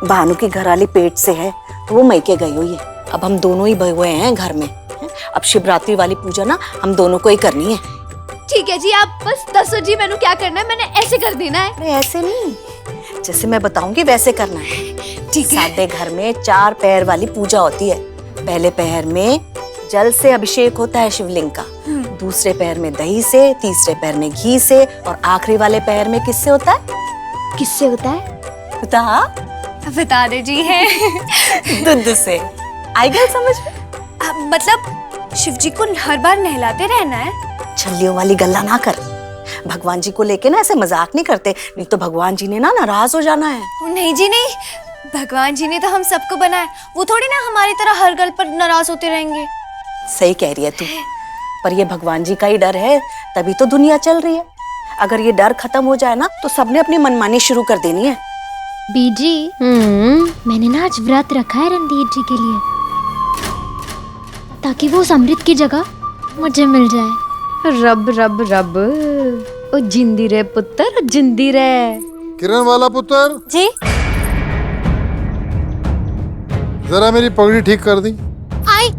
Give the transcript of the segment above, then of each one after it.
भानु की घरवाली पेट से है तो वो मैके गई हुई है। अब हम दोनों ही हुए हैं घर में। अब शिवरात्रि वाली पूजा ना हम दोनों को ही करनी है। ठीक है जी, आप बस दसो जी मैंने क्या करना है, मैंने ऐसे कर देना है। अरे ऐसे नहीं, जैसे मैं बताऊंगी वैसे करना है। ठीक है। सादे घर में 4 पैर वाली पूजा होती है। पहले पैर में जल से अभिषेक होता है शिवलिंग का, दूसरे पैर में दही से, तीसरे पैर में घी से और आखिरी वाले पैर में किससे होता है? किससे होता है? बता दे जी है। दूध से। आई गई समझ में? मतलब शिव जी को हर बार नहलाते रहना है? छल्लियों वाली गल्ला ना कर। भगवान जी को लेके ना ऐसे मजाक नहीं करते, नहीं तो भगवान जी ने ना नाराज हो जाना है। नहीं जी नहीं, भगवान जी ने तो हम सबको बनाया, वो थोड़ी ना हमारी तरह हर गल पर नाराज होते रहेंगे। सही कह रही है तू, पर ये भगवान जी का ही डर है, तभी तो दुनिया चल रही है। अगर ये डर खत्म हो जाए ना तो सबने अपनी मनमानी शुरू कर देनी है। बीजी, मैंने ना आज व्रत रखा है रणधीर जी के लिए, ताकि वो उस अमृत की जगह मुझे मिल जाए। रब रब रब, ओ जिंदी रे पुत्र, जिंदी रे। किरण वाला पुत्र जी जरा मेरी पगड़ी ठीक कर दी। आई।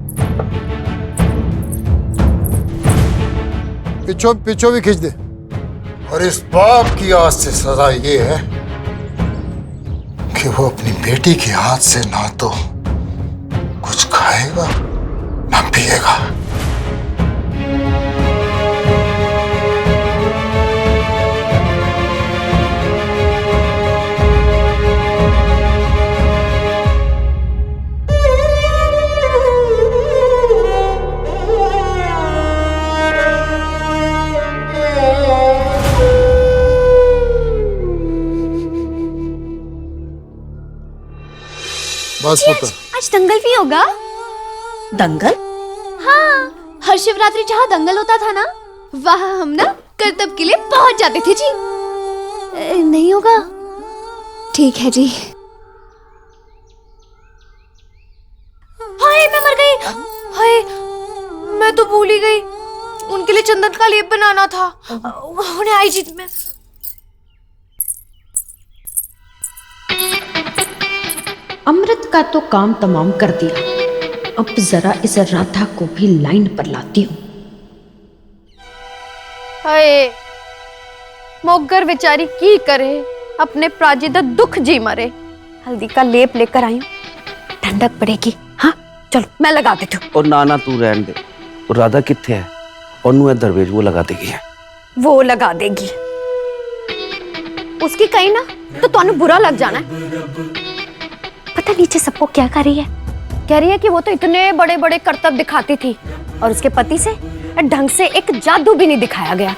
पिछो भी खींच दे। और इस बाप की आज से सजा ये है कि वो अपनी बेटी के हाथ से ना तो कुछ खाएगा ना पिएगा। बस पुत्र। आज दंगल भी होगा? दंगल? हाँ, हर शिवरात्रि जहाँ दंगल होता था ना, वहाँ हम ना करतब के लिए पहुँच जाते थे जी। नहीं होगा? ठीक है जी। हाय मैं मर गई। हाय मैं तो भूल ही गई, उनके लिए चंदन का लेप बनाना था। उन्हें आई जी में। अमृत का तो काम तमाम कर दिया, अब जरा इस राधा को भी लाइन पर लाती हूँ। हाय मोगर बेचारी की करे, अपने प्राजिदा दुख जी मरे। हल्दी का लेप लेकर आई हूँ, ठंडक पड़ेगी। हाँ चलो मैं लगा देती हूँ। और नाना तू रहने दे, और राधा किथे है? और नु है दरवेज, वो लगा देगी है। वो लगा देगी, उसकी कहीं ना तो तुहानू बुरा लग जाना है। पता नीचे सबको क्या कर रही है? कह रही है कि वो तो इतने बड़े बड़े करतब दिखाती थी और उसके पति से ढंग से एक जादू भी नहीं दिखाया गया।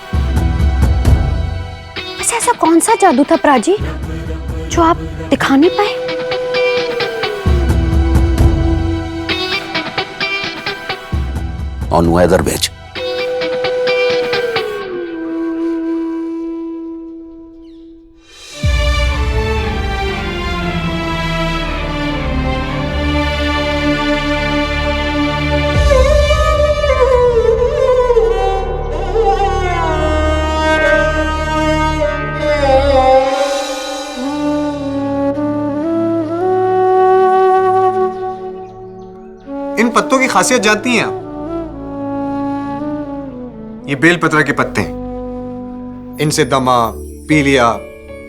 वैसे ऐसा कौन सा जादू था प्राजी जो आप दिखा नहीं पाए? और नु है दरवेज। इन पत्तों की खासियत जानती हैं आप? ये बेलपत्र के पत्ते हैं। इनसे दमा, पीलिया,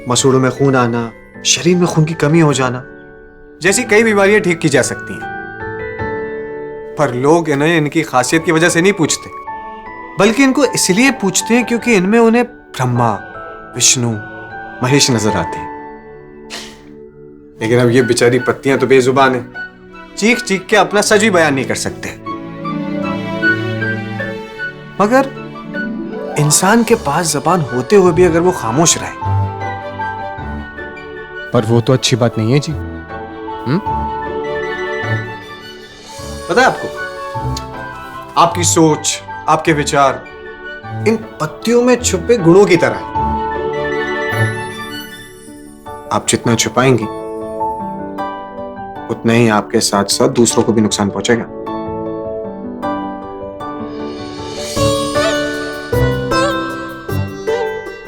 मसूड़ों में खून आना, शरीर में खून की कमी हो जाना जैसी कई बीमारियां ठीक की जा सकती हैं। पर लोग इन्हें इनकी खासियत की वजह से नहीं पूछते, बल्कि इनको इसलिए पूछते हैं क्योंकि इनमें उन्हें ब्रह्मा, विष्णु, महेश नजर आते हैं। लेकिन अब ये बेचारी पत्तियां तो बेजुबान है, चीख चीख के अपना सच भी बयान नहीं कर सकते। मगर इंसान के पास जबान होते हुए भी अगर वो खामोश रहे, पर वो तो अच्छी बात नहीं है जी। पता है आपको, आपकी सोच, आपके विचार इन पत्तियों में छुपे गुणों की तरह है। आप जितना छुपाएंगी उतना ही आपके साथ साथ दूसरों को भी नुकसान पहुंचेगा।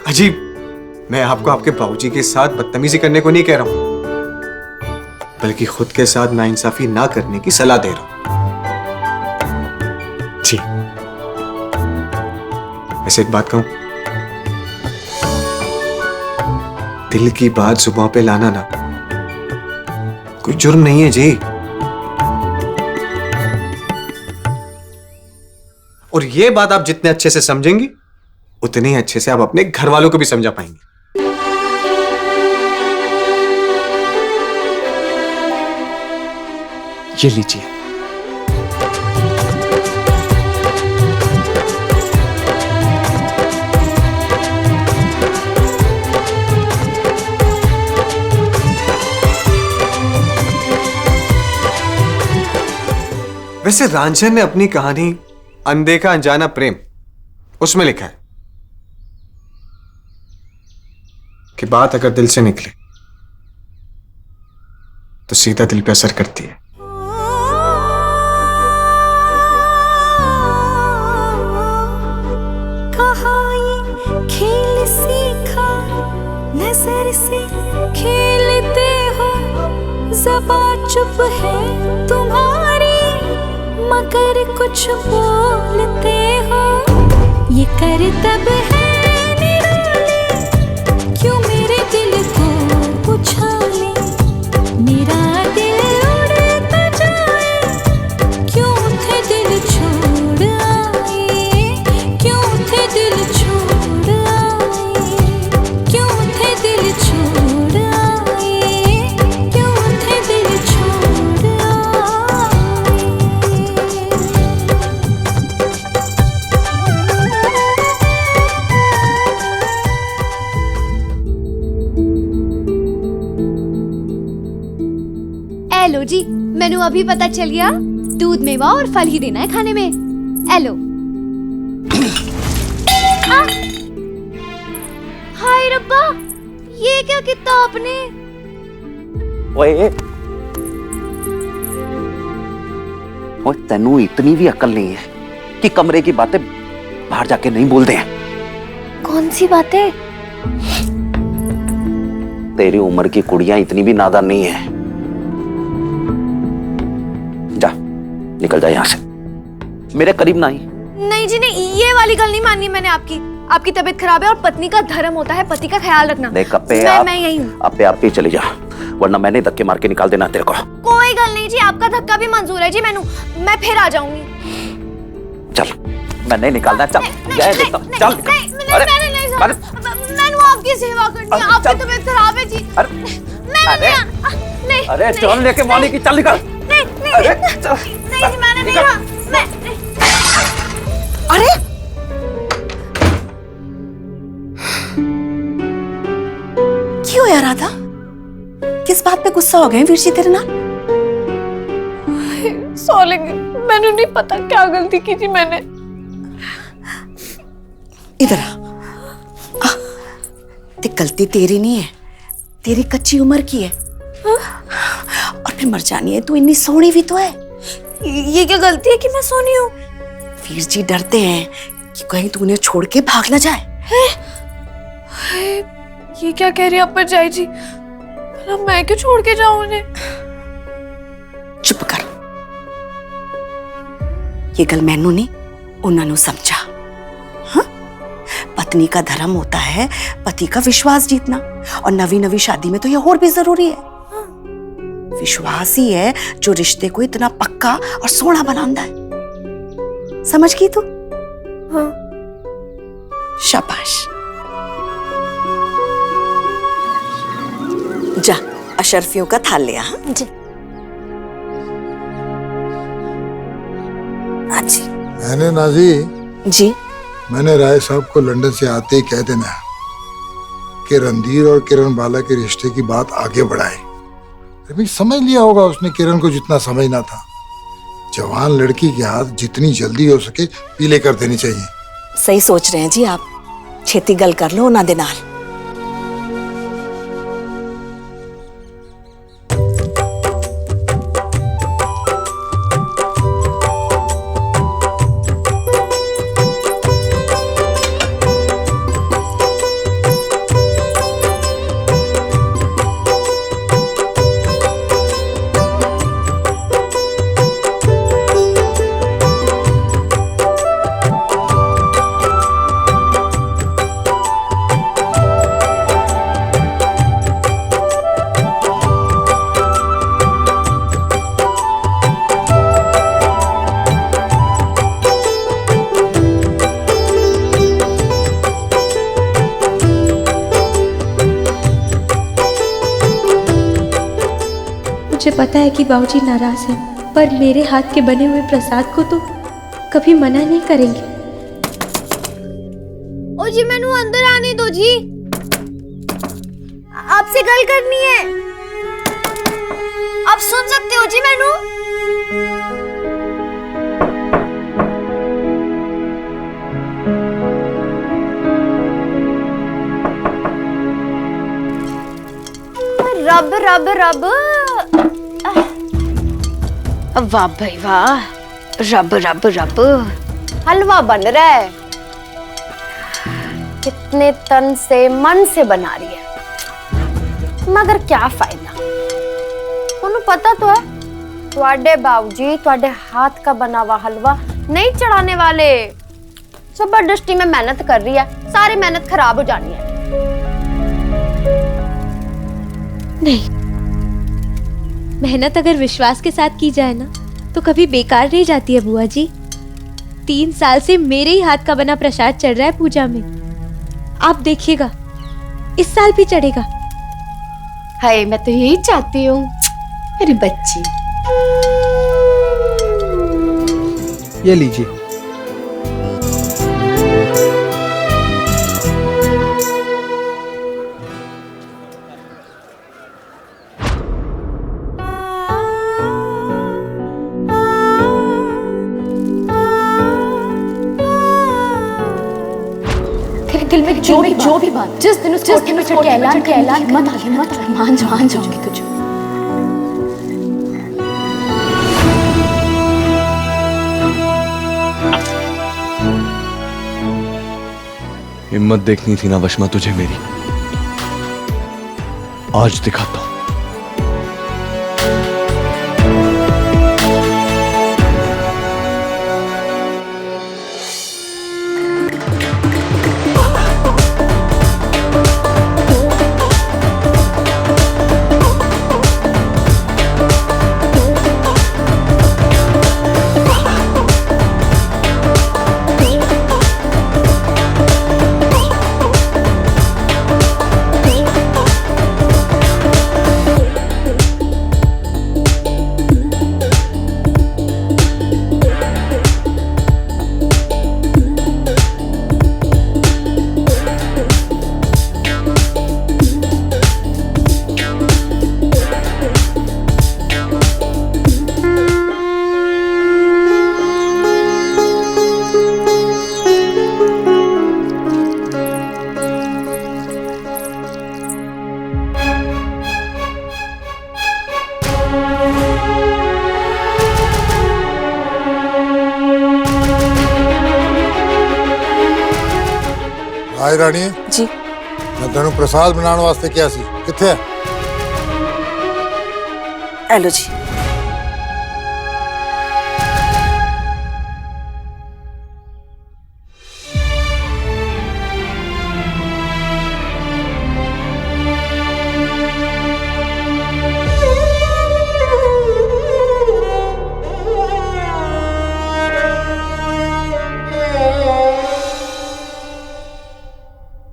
अजीब, मैं आपको आपके बाबूजी के साथ बदतमीजी करने को नहीं कह रहा हूं, बल्कि खुद के साथ नाइंसाफी ना करने की सलाह दे रहा हूं। जी, वैसे एक बात कहूं, दिल की बात जुबान पे लाना ना कोई जुर्म नहीं है जी। और ये बात आप जितने अच्छे से समझेंगी उतने ही अच्छे से आप अपने घर वालों को भी समझा पाएंगे। ये लीजिए। वैसे रांझन ने अपनी कहानी अनदेखा अनजाना प्रेम उसमें लिखा है कि बात अगर दिल से निकले तो सीधा दिल पे असर करती है। खेल सीखा नजर से खेलते हो, ज़बान चुप है तुम्हारी मगर कुछ बोलते हो, ये कर तब है निराले, क्यों मेरे दिल को उछाले, मेरा दिल उड़ता जाए, क्यों थे दिल छोड़ आए, क्यों थे दिल छोड़ आए, क्यों थे दिल छोड़ आए, क्यों थे दिल छोड़ आए। एलो जी, मेनू अभी पता चल गया, दूध मेवा और फल ही देना है खाने में। एलो। हाय रब्बा, ये क्या किया आपने? ओए ओए, तेनू इतनी भी अकल नहीं है कि कमरे की बातें बाहर जाके नहीं बोलते हैं। कौन सी बातें? तेरी उम्र की कुड़ियां इतनी भी नादान नहीं है। जा, निकल जा यहाँ से, मेरे करीब ना आई। नहीं जी नहीं, ये वाली गल नहीं माननी मैंने आपकी। आपकी तबीयत खराब है और पत्नी का धर्म होता है पति का ख्याल रखना। देख अप्पे, मैं यही हूँ। अप्पे आप ही चली जा, वरना मैंने धक्के मार के निकाल देना तेरे को। कोई गल नहीं जी, आपका धक्का भी मंजूर है जी। मैं फिर आ जाऊंगी। चल, मैं नहीं निकालना। चल, जाए देता हूं। चल, अरे मैंने आपकी सेवा करनी है, आपकी तबीयत खराब है जी। नहीं, अरे चल लेके मानी की, चल निकल। नहीं, अरे चल, नहीं, मैंने नहीं कहा। अरे क्यों यार राधा, किस बात पे गुस्सा हो गए वीर जी तेरे नाल? सॉरी, मैंने नहीं पता क्या गलती की थी मैंने। इधर आ, देख गलती तेरी नहीं है, तेरी कच्ची उम्र की है। और फिर मर जानी है, तू इतनी सोहनी भी तो है। ये क्या गलती है कि मैं सोनी हूँ? वीर जी डरते हैं कि कहीं तू उन्हें छोड़ के भाग ना जाए। ये क्या कह रही है अपर जाई जी? भला मैं क्यों छोड़ के जाऊं उन्हें? चुप कर, ये गल मैनू नहीं उन्होंने समझा। हाँ? पत्नी का धर्म होता है पति का विश्वास जीतना, और नवी नवी शादी में तो ये और भी जरूरी है। विश्वास ही है जो रिश्ते को इतना पक्का और सोना बनाता है। समझ गई तू? हाँ। शाबाश, जा अशरफियों का थाल ले आ। जी। जी मैंने नाजी जी, मैंने राय साहब को लंदन से आते ही कह देना कि रणधीर और किरण बाला के रिश्ते की बात आगे बढ़ाए। अभी समझ लिया होगा उसने किरण को जितना समझना था। जवान लड़की के हाथ जितनी जल्दी हो सके पीले कर देनी चाहिए। सही सोच रहे हैं जी आप, छेती गल कर लो ना दे नाल। मुझे पता है कि बाबूजी नाराज हैं, पर मेरे हाथ के बने हुए प्रसाद को तो कभी मना नहीं करेंगे। ओ जी मैनू अंदर आने दो जी, आपसे गल करनी है। आप सुन सकते हो जी मैनू? रब रब रब, वाह भाई वाह, रब रब रब, हलवा बन रहा है। कितने तन से मन से बना रही है, मगर क्या फायदा? उन्हें पता तो है तुहाडे बाबूजी तुहाडे हाथ का बना हुआ हलवा नहीं चढ़ाने वाले। जबरदस्ती में मेहनत कर रही है, सारी मेहनत खराब हो जानी है। नहीं, मेहनत अगर विश्वास के साथ की जाए ना तो कभी बेकार नहीं जाती है बुआ जी। 3 साल से मेरे ही हाथ का बना प्रसाद चढ़ रहा है पूजा में, आप देखिएगा इस साल भी चढ़ेगा। हाय, मैं तो यही चाहती हूँ मेरी बच्ची। ये लीजिए। दिल में जो भी बात जिस दिन उस कोठे में चढ़ के ऐलान मत मान जाऊंगी तुझे। हिम्मत देखनी थी ना वशमा तुझे मेरी, आज दिखाता हूं। हाय रानी जी, मैं तेनों प्रसाद बनाने वास्ते क्या सी किथे है? एलो जी।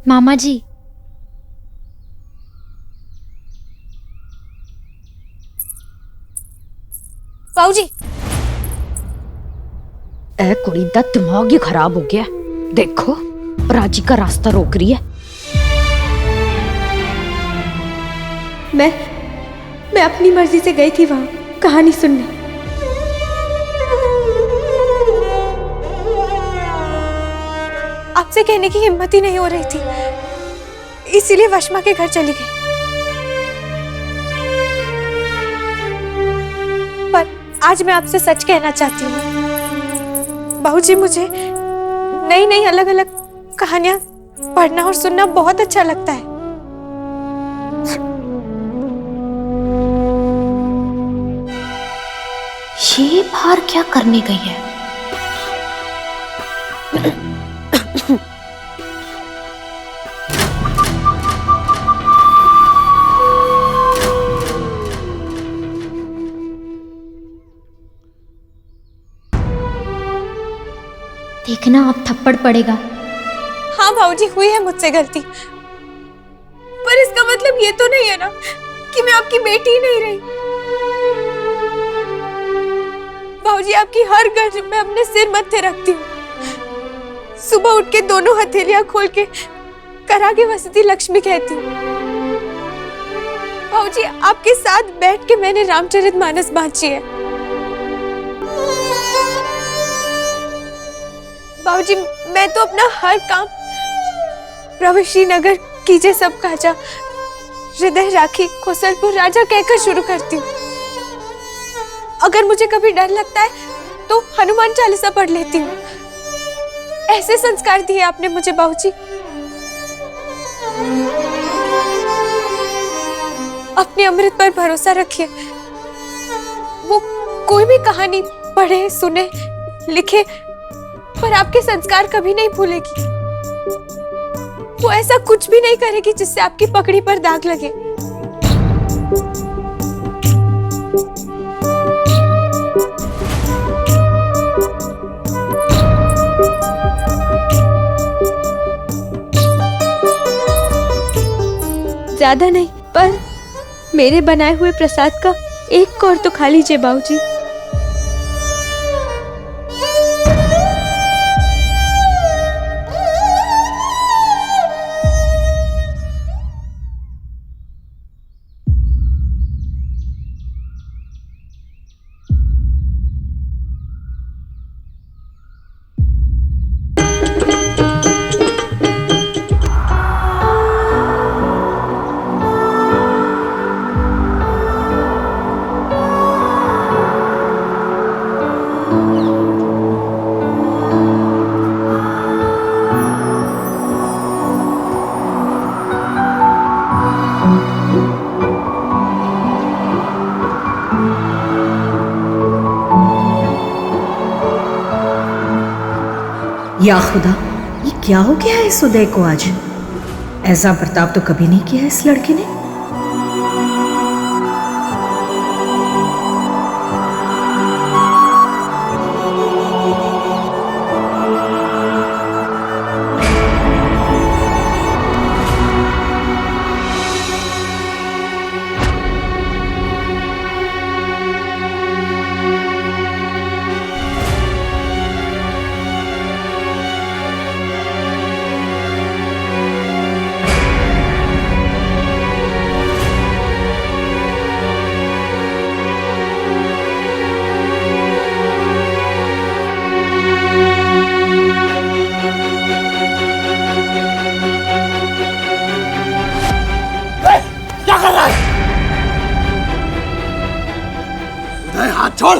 मामा जी, बाबूजी, ए कुड़ी दा दिमाग ही खराब हो गया। देखो राजी का रास्ता रोक रही है। मैं अपनी मर्जी से गई थी वहां कहानी सुनने। आपसे कहने की हिम्मत ही नहीं हो रही थी, इसीलिए वशमा के घर चली गई। पर आज मैं आपसे सच कहना चाहती हूँ बाबूजी, मुझे नई नई अलग अलग कहानियां पढ़ना और सुनना बहुत अच्छा लगता है। ये बाहर क्या करने गई है? देखना अब थप्पड़ पड़ेगा। हाँ भाऊजी, हुई है मुझसे गलती, पर इसका मतलब ये तो नहीं है ना कि मैं आपकी बेटी ही नहीं रही। बाबूजी आपकी हर गरज में अपने सिर मत्थे रखती हूँ। सुबह उठ के दोनों हथेलियां खोल के करागे वसती लक्ष्मी कहती हूँ। बाबूजी आपके साथ बैठ के मैंने रामचरितमानस बांची है। बाबूजी मैं तो अपना हर काम प्रभु श्रीनगर कीजिए सब काजा, हृदय राखी कौशलपुर राजा कहकर शुरू करती हूँ। अगर मुझे कभी डर लगता है तो हनुमान चालीसा पढ़ लेती हूँ। ऐसे संस्कार दिए आपने मुझे बाबूजी। अपने अमृत पर भरोसा रखिए। वो कोई भी कहानी पढ़े सुने लिखे पर आपके संस्कार कभी नहीं भूलेगी। वो ऐसा कुछ भी नहीं करेगी जिससे आपकी पकड़ी पर दाग लगे। ज्यादा नहीं पर मेरे बनाए हुए प्रसाद का एक कौर तो खा लीजिए बाबूजी। या खुदा, ये क्या हो गया है इस उदय को आज? ऐसा बर्ताव तो कभी नहीं किया इस लड़के ने। हाथ छोड़,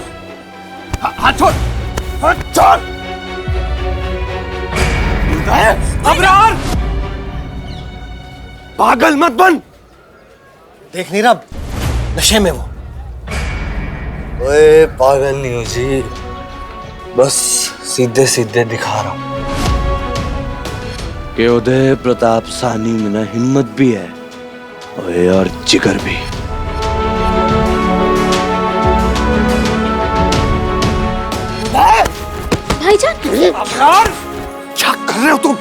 हाथ छोड़, हाथ छोड़। अबरार, पागल मत बन। देख नहीं रहा नशे में वो। ओए पागल नहीं हो जी, बस सीधे सीधे दिखा रहा हूं कि उदय प्रताप सानी में ना हिम्मत भी है और जिगर भी। भाईजान, क्या कर रहे हो तुम?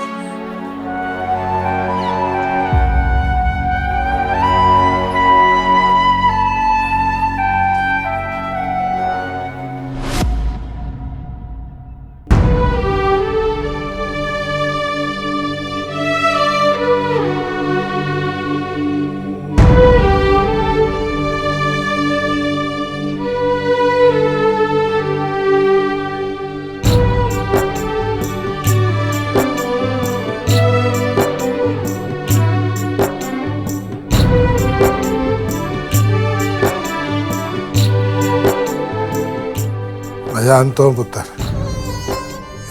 मैं जानता हूँ पुत्र,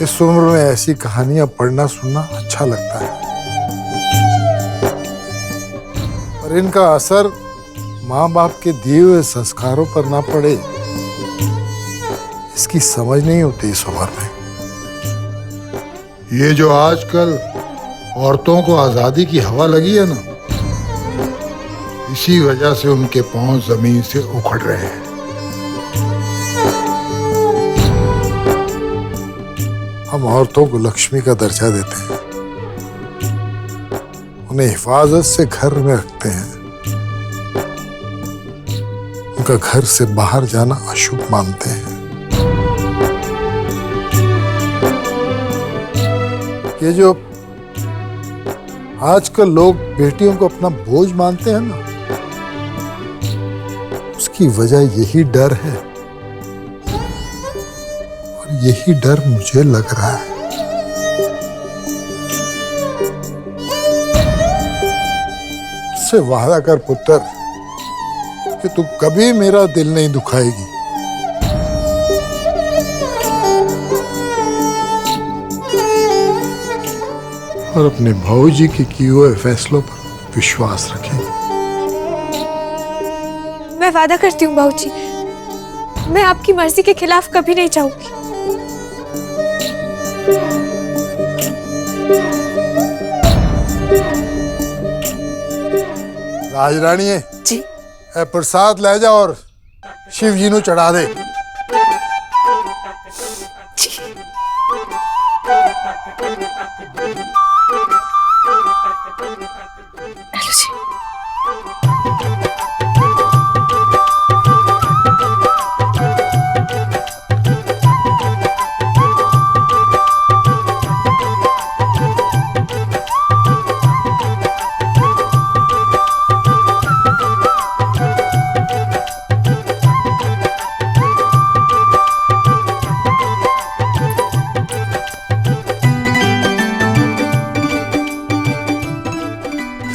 इस उम्र में ऐसी कहानियां पढ़ना सुनना अच्छा लगता है, पर इनका असर माँ बाप के दिए हुए संस्कारों पर ना पड़े, इसकी समझ नहीं होती इस उम्र में। ये जो आजकल औरतों को आजादी की हवा लगी है ना, इसी वजह से उनके पांव जमीन से उखड़ रहे हैं। हम औरतों को लक्ष्मी का दर्जा देते हैं, उन्हें हिफाजत से घर में रखते हैं, उनका घर से बाहर जाना अशुभ मानते हैं। ये जो आजकल लोग बेटियों को अपना बोझ मानते हैं ना, उसकी वजह यही डर है, और यही डर मुझे लग रहा है। से वादा कर पुत्र कि तू कभी मेरा दिल नहीं दुखाएगी। और अपने भाऊजी के किए हुए फैसलों पर विश्वास रखेगी। मैं वादा करती हूँ बाबूजी, मैं आपकी मर्जी के खिलाफ कभी नहीं जाऊंगी। राजरानी जी प्रसाद ले जा और शिव जी नु चढ़ा दे।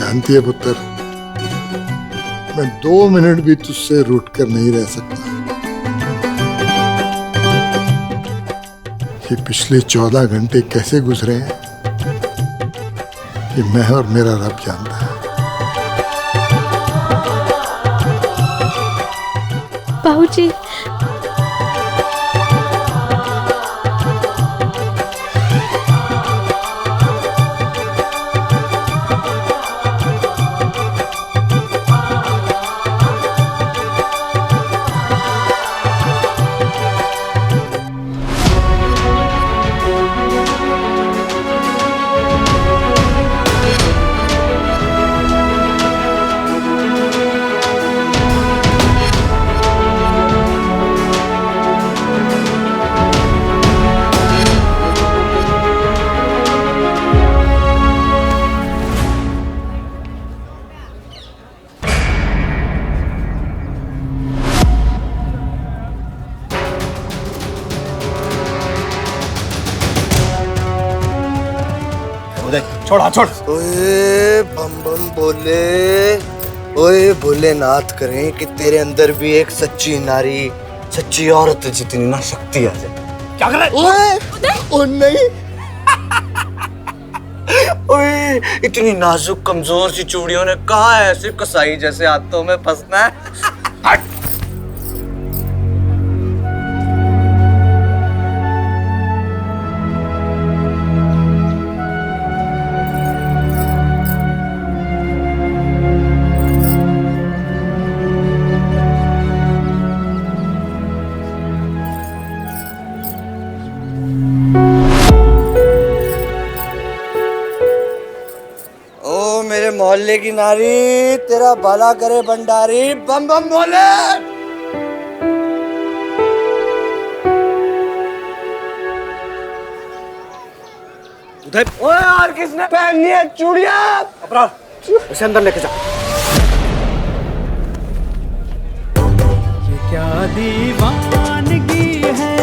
जानती है पुत्र, मैं 2 मिनट भी तुझसे रूठ कर नहीं रह सकता। ये पिछले 14 घंटे कैसे गुजरे हैं ये मैं और मेरा रब जानता है। बाबूजी, छोड़ हाथ छोड़। ओए बम बम बोले, ओए भोलेनाथ करें कि तेरे अंदर भी एक सच्ची नारी, सच्ची औरत जितनी ना शक्ति आ जाए। क्या कर रहा है? ओए नहीं ओए, इतनी नाजुक कमजोर सी चूड़ियों ने कहा है ऐसे कसाई जैसे हाथों में फंसना है। हट। मेरे मोहल्ले की नारी, तेरा भला करे भंडारी, बम बम बोले। ओए यार, किसने पहननी है चूड़ियां? अपराध, उसे अंदर लेके जा। ये क्या दीवानगी है,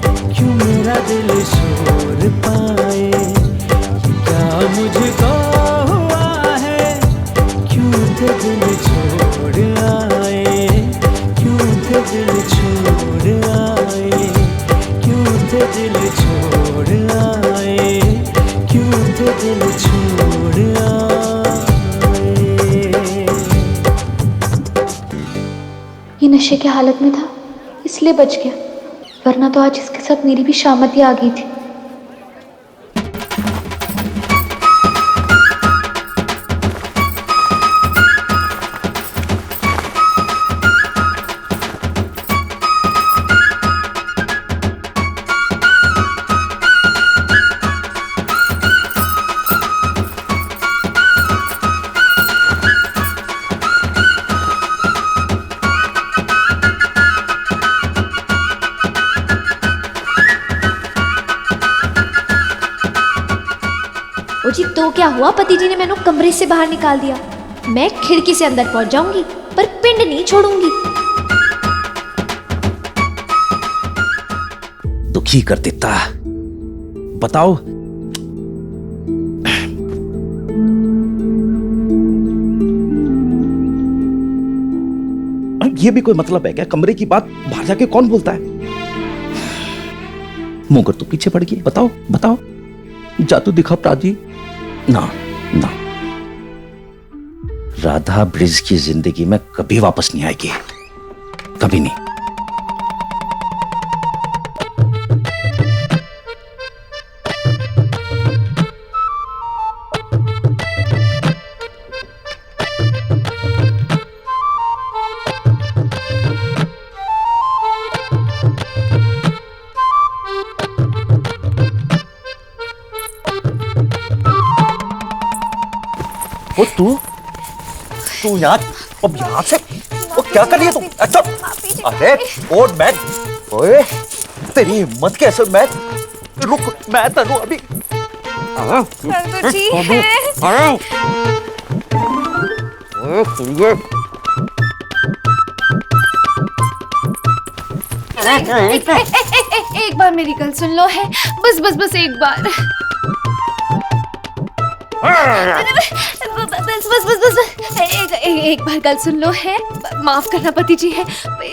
क्यों मेरा दिल शोर पाए, क्या मुझको दिल छोड़ आए, क्यों थे दिल छोड़ आए, क्यों थे दिल छोड़ आए, क्यों थे दिल छोड़ आए। ये नशे की हालत में था इसलिए बच गया, वरना तो आज इसके साथ मेरी भी शामत आ गई थी। जी तो क्या हुआ, पति जी ने मैंने कमरे से बाहर निकाल दिया। मैं खिड़की से अंदर पहुंच जाऊंगी पर पिंड नहीं छोड़ूंगी। दुखी कर देता। बताओ, ये भी कोई मतलब है क्या? कमरे की बात बाहर जाके कौन बोलता है? मुंगर तो पीछे पड़ गई। बताओ बताओ, जादू दिखा प्राची। ना ना, राधा ब्रिज की जिंदगी में कभी वापस नहीं आएगी, कभी नहीं। वो तू यहाँ, अब यहाँ से वो क्या कर रही है तू? अच्छा, अरे ओड मैं, ओए तेरी हिम्मत कैसे? मैं रुक, मैं तनु अभी जी एक बार मेरी गल सुन लो है, बस बस बस एक बार। बस बस बस बस एक बार गल सुन लो है। माफ करना पति जी है,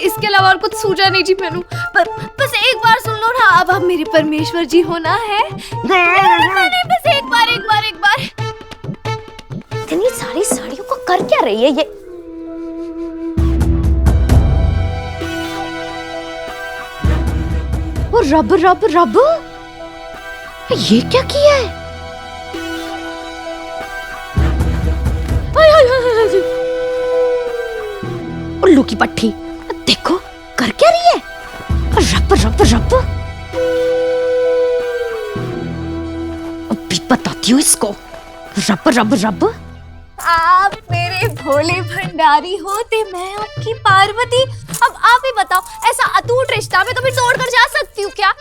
इसके अलावा और कुछ सूझा नहीं जी मैनू। पर बस एक बार सुन लो ना, अब आप मेरे परमेश्वर जी होना है। बस एक बार एक बार एक बार। इतनी सारी साड़ियों को कर क्या रही है ये? वो रब रब रब, ये क्या किया है? उल्लू की पट्टी, देखो कर क्या रही है? रब रब रब, अभी बताती हूँ इसको। रब रब रब, आप मेरे भोले भंडारी होते, मैं आपकी पार्वती। अब आप ही बताओ, ऐसा अटूट रिश्ता मैं कभी तोड़ कर जा सकती हूँ क्या?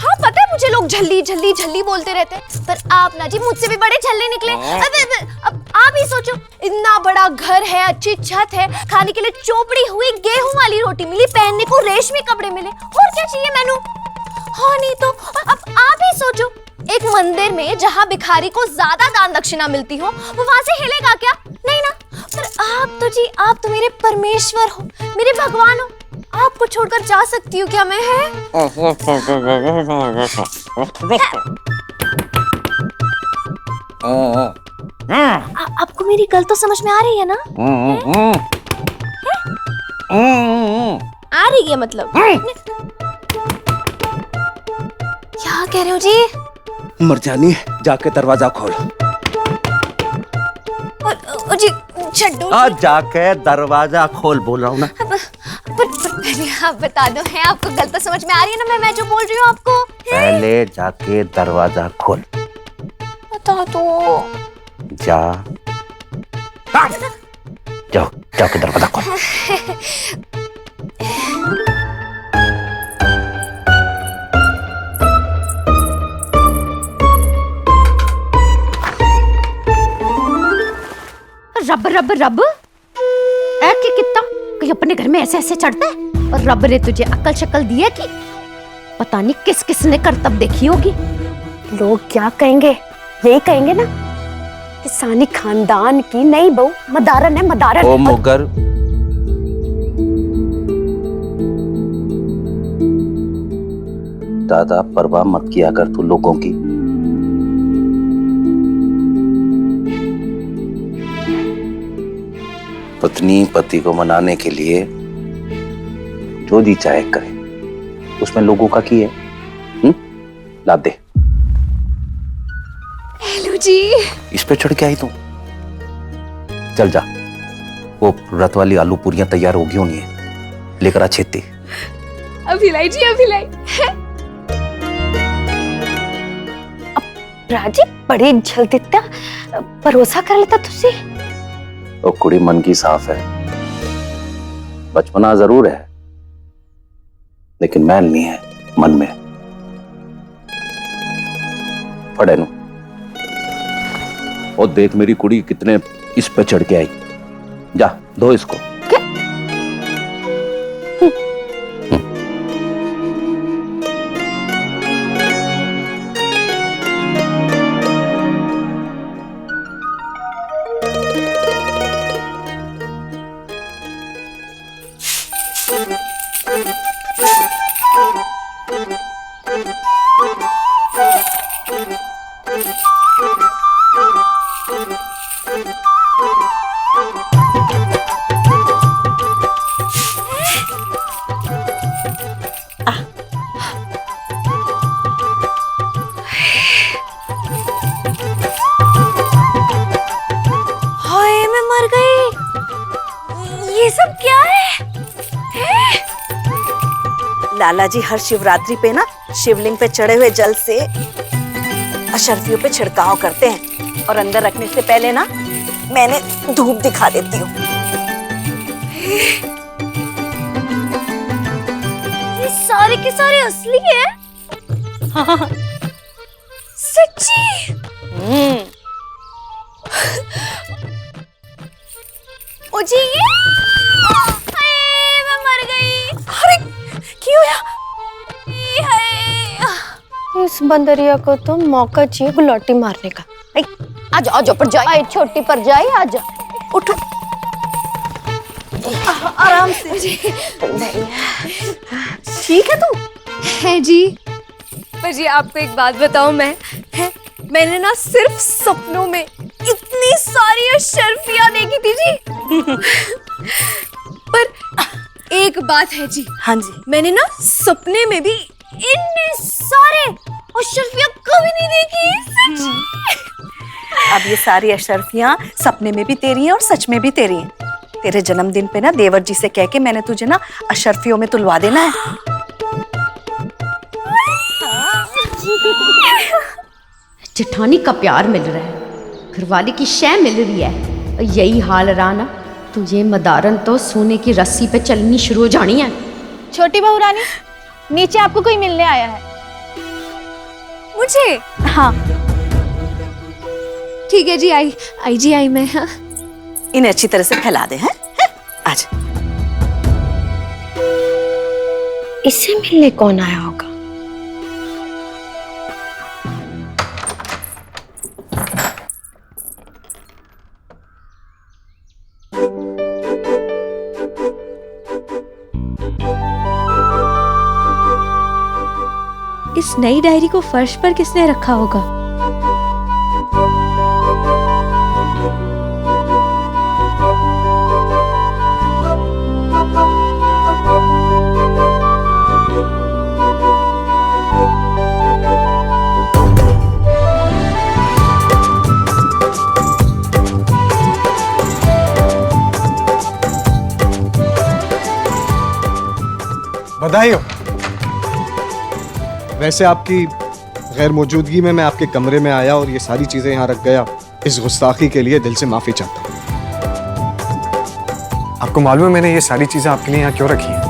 हाँ पता है मुझे लोग झल्ली झल्ली झल्ली बोलते रहते हैं, पर आप ना जी मुझसे भी बड़े झल्ले निकले। अब आप ही सोचो, इतना बड़ा घर है, अच्छी छत है, खाने के लिए चोपड़ी हुई गेहूं वाली रोटी मिली, पहनने को रेशमी कपड़े मिले, और क्या चाहिए मैनू? हाँ नहीं तो अब आप ही सोचो, एक मंदिर में जहाँ भिखारी को ज्यादा दान दक्षिणा मिलती हो, वो वहां से हिलेगा क्या? नहीं ना। पर आप तो मेरे परमेश्वर हो, मेरे भगवान हो, आपको छोड़कर जा सकती हूँ क्या मैं? है आपको मेरी गल तो समझ में आ रही है ना? आ रही है मतलब? क्या कह रहे हो जी? मर्जानी, जाके दरवाजा खोल। जी छड्डो, आज जाके दरवाजा खोल बोल रहा हूँ ना। पर पहले आप बता दो, है आपको गल तो समझ में आ रही है ना मैं जो बोल रही हूँ आपको? पहले जाके दरवाजा खोल। बता दो। जा, जाओ जाके दरवाजा खोल। रब रब रब, ऐ कितना कहीं अपने घर में ऐसे ऐसे चढ़ता है? और रब ने तुझे अकल शक्ल दी है कि पता नहीं किस किस ने करतब देखी होगी। लोग क्या कहेंगे? यही कहेंगे ना कि सानी खानदान की नई बहू मदारन है, मदारन। ओ मुगर, दादा परवाह मत किया कर तू लोगों की। पत्नी पति को मनाने के लिए जो जी चाहे करे, उसमें लोगों का की है? ला दे। हेलो जी, इस पे चढ़ के आई तू? चल जा, वो रत वाली आलू पूरियां तैयार होगी होनी है, लेकर आ छेती। अभी लाई जी, अभी लाई। राजी बड़ी जल्दी भरोसा कर लेता तुझे। वो कुड़ी मन की साफ है, बचपना जरूर है लेकिन मैल नहीं है मन में। फड़े नु और देख मेरी कुड़ी कितने इस पे चढ़ के आई। जा धो इसको। हाय मैं मर गई। ये सब क्या है? लाला जी हर शिवरात्रि पे ना शिवलिंग पे चढ़े हुए जल से अशर्फियों पे छिड़काव करते हैं और अंदर रखने से पहले ना मैंने धूप दिखा देती हूँ। ये सारे के सारे असली है? हाँ। सच्ची? ओ जी मैं मर गई। अरे क्यों या? इस बंदरिया को तो मौका चाहिए गुलाटी मारने का। आज आजा पर जाए, छोटी पर जाए, आजा उठो। आराम से। ठीक है तू? है जी। पर जी आपको एक बात बताऊं, मैंने ना सिर्फ सपनों में इतनी सारी अशर्फियां देखी थी जी। पर एक बात है जी। हाँ जी। मैंने ना सपने में भी इतने सारे अशर्फियां कभी नहीं देखी। सच्ची। अब ये सारी अशर्फियां सपने में भी तेरी हैं और सच में भी तेरी हैं। तेरे जन्मदिन पे ना देवर जी से कह के मैंने तुझे ना अशर्फियों में तुलवा देना है। जेठानी का प्यार मिल रहा है, घरवाली की शय मिल रही है, और यही हाल रहा ना तो ये मदारन तो सोने की रस्सी पे चलनी शुरू हो जानी है। छोटी बहू रानी, नीचे आपको कोई मिलने आया है। मुझे? हाँ। ठीक है जी, आई जी आई मैं। हाँ। इन्हें अच्छी तरह से फैला दे। हैं? आज इससे मिलने कौन आया होगा? इस नई डायरी को फर्श पर किसने रखा होगा? बधाई हो। वैसे आपकी गैर मौजूदगी में मैं आपके कमरे में आया और ये सारी चीजें यहाँ रख गया। इस गुस्ताखी के लिए दिल से माफी चाहता हूँ। आपको मालूम है मैंने ये सारी चीजें आपके लिए यहाँ क्यों रखी हैं?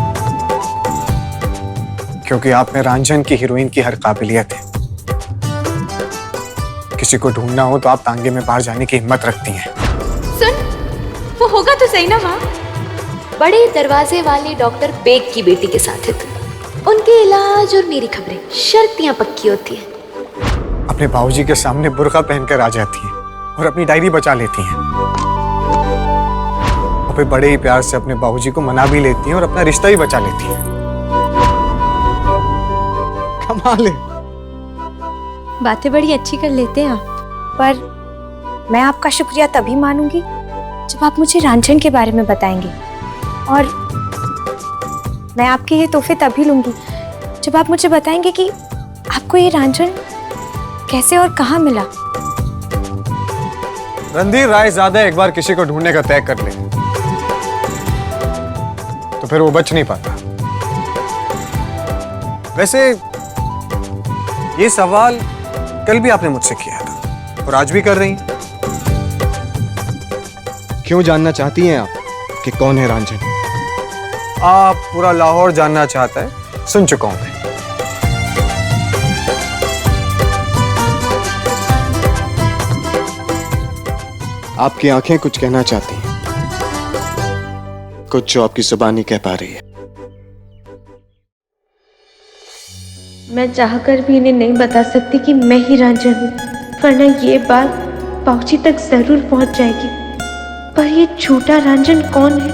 क्योंकि आप में रंजन की हीरोइन की हर काबिलियत है। किसी को ढूंढना हो तो आप तांगे में बाहर जाने की हिम्मत रखती हैं। सुन, वो होगा तो सही ना माँ। बड़े दरवाजे वाले डॉक्टर बेग की बेटी के साथ है तू। उनके इलाज और मेरी खबरें शर्तियां पक्की होती हैं। अपने बाबूजी के सामने बुर्का पहनकर आ जाती हैं और अपनी डायरी बचा लेती हैं। और फिर बड़े ही प्यार से अपने बाबूजी को मना भी लेती हैं और अपना रिश्ता भी बचा लेती हैं। कमाल है। बातें बड़ी अच्छी कर लेते हैं आप। पर मैं आपका शुक्रिया तभी मानूंगी जब आप मुझे रांझन के बारे में बताएंगे, और मैं आपके ये तोहफे तभी लूंगी जब आप मुझे बताएंगे कि आपको ये रांझन कैसे और कहाँ मिला। रणधीर राय ज्यादा एक बार किसी को ढूंढने का तय कर ले तो फिर वो बच नहीं पाता। वैसे ये सवाल कल भी आपने मुझसे किया था और आज भी कर रही हैं। क्यों जानना चाहती हैं आप कि कौन है रंजन? आप पूरा लाहौर जानना चाहता है, सुन चुका हूं मैं। आपकी आंखें कुछ कहना चाहती हैं, कुछ जो आपकी जुबान नहीं कह पा रही है। मैं चाहकर भी इन्हें नहीं बता सकती कि मैं ही रंजन हूँ, वरना ये बात बाबूजी तक जरूर पहुंच जाएगी। पर ये झूठा रंजन कौन है,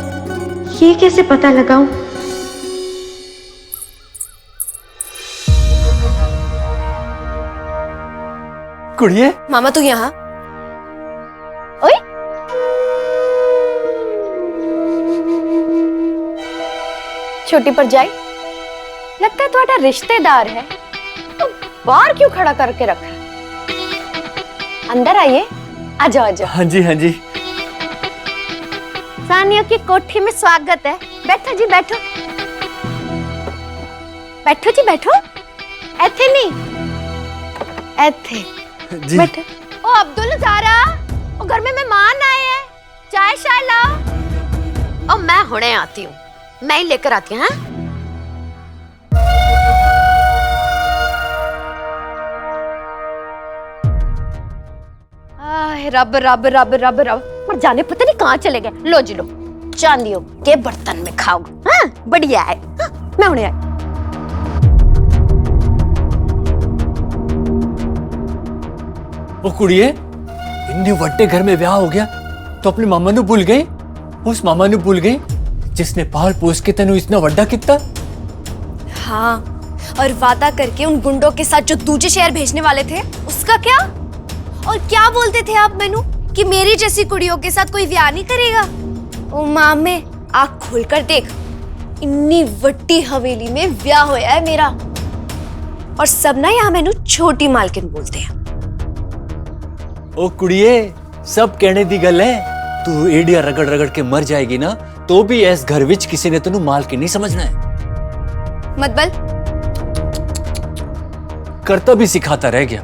ये कैसे पता लगाऊं? कुड़िए, मामा तू यहाँ? ओए छोटी पर जाई, लगता है तुम्हारा रिश्तेदार है, तो बाहर क्यों खड़ा करके रखा है? अंदर आइए, आ जाओ आ जाओ। हाँ जी हाँ जी। सानिया की कोठी में स्वागत है। बैठो जी बैठो, बैठो जी बैठो। ऐथे नहीं, ऐथे जी। बैठो। ओ अब्दुल ज़ारा, ओ घर में मेहमान आए हैं, चाय शाय लाओ। ओ मैं हुणे आती हूँ, मैं ही लेकर आती हूँ। हाँ रब रब रब रब रब, पर जाने पता नहीं कहाँ चले गए। लो जी लो, चांदियों के बर्तन में खाओगे। हाँ बढ़िया है। हाँ, मैं हुणे आई। ओ कुड़िए, इन्ने वड्डे घर में ब्याह हो गया तो अपने मामा नु भूल गए? उस मामा नु भूल गए जिसने पाल पोस के तेनू इतना वड्डा कितना? हाँ, और वादा करके उन गुंडों के साथ जो दूसरे शहर भेजने वाले थे, उसका क्या? और क्या बोलते थे आप मैनू कि मेरी जैसी कुड़ियों के साथ कोई ब्याह नहीं करेगा? ओ मामे, आँख खोलकर देख, इन्नी वड्डी हवेली में ब्याह होया है मेरा, और सब ना यहाँ मैनू छोटी मालकिन बोलते हैं। ओ कुड़िए, सब कहने दी गल है। तू एडिया रगड़ रगड़ के मर जाएगी ना, तो भी इस घर विच किसी ने तेनू मालकिन नहीं समझना है। मतबल करता भी सिखाता रह गया,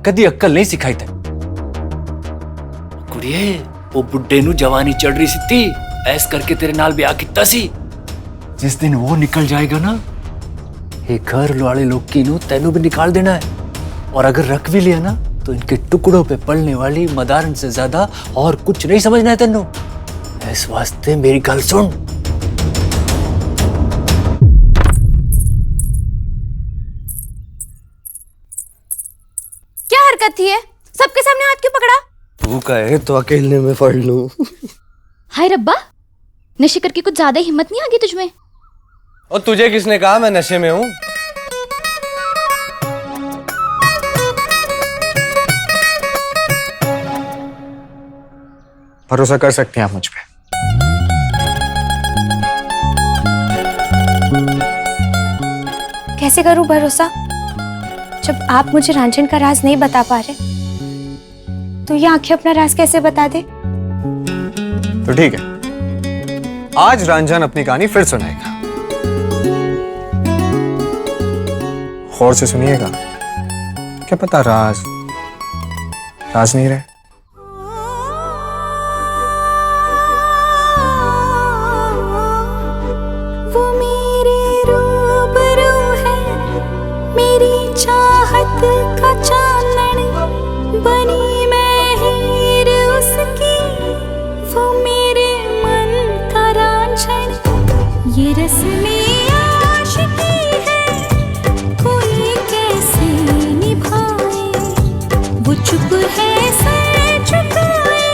कदी अक्कल नहीं सिखाई ते। कुड़िए, वो बुड्ढे नु जवानी चढ़ रही सी थी, ऐस करके तेरे नाल ब्याह किता सी। जिस दिन वो निकल जाएगा ना, ये घर वाले लोग की नु तेनू भी निकाल देना है। और अगर रख भी लिया ना, तो इनके टुकड़ों पे पलने वाली मदारन से ज्यादा और कुछ नहीं समझना है तेनू। इस वास्ते मेरी गल सुन। क्या हरकत थी है? सबके सामने हाथ क्यों पकड़ा? तू कहे तो अकेले में पढ़ लूं। हाय रब्बा, नशे करके कुछ ज्यादा हिम्मत नहीं आ गई तुझमें? और तुझे किसने कहा मैं नशे में हूँ? भरोसा कर सकते हैं आप मुझ पे। कैसे करूं भरोसा, जब आप मुझे रंजन का राज नहीं बता पा रहे, तो ये आंखें अपना राज कैसे बता दे? तो ठीक है, आज रंजन अपनी कहानी फिर सुनाएगा। गौर से सुनिएगा, क्या पता राज राज नहीं रहे। वो मेरे रूबरू है, मेरी चाहत का चांदन, बनी मैं हीर उसकी, वो मेरे मन का रांझन। ये रस्में आशिकी है, कोई कैसे निभाए, वो चुप है सर झुकाए,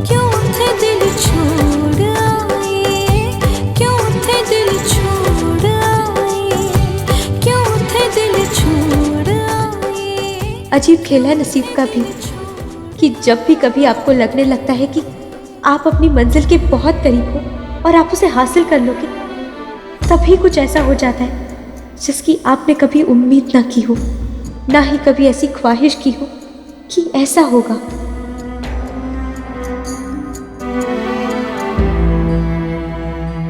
क्यों थे दिल छोड़ आए, क्यों थे दिल छोड़ आए, क्यों थे दिल छोड़ आए। अजीब खेल है नसीब का भी, कि जब भी कभी आपको लगने लगता है कि आप अपनी मंजिल के बहुत करीब हो और आप उसे हासिल कर लोगे, तभी कुछ ऐसा हो जाता है जिसकी आपने कभी उम्मीद ना की हो, ना ही कभी ऐसी ख्वाहिश की हो कि ऐसा होगा।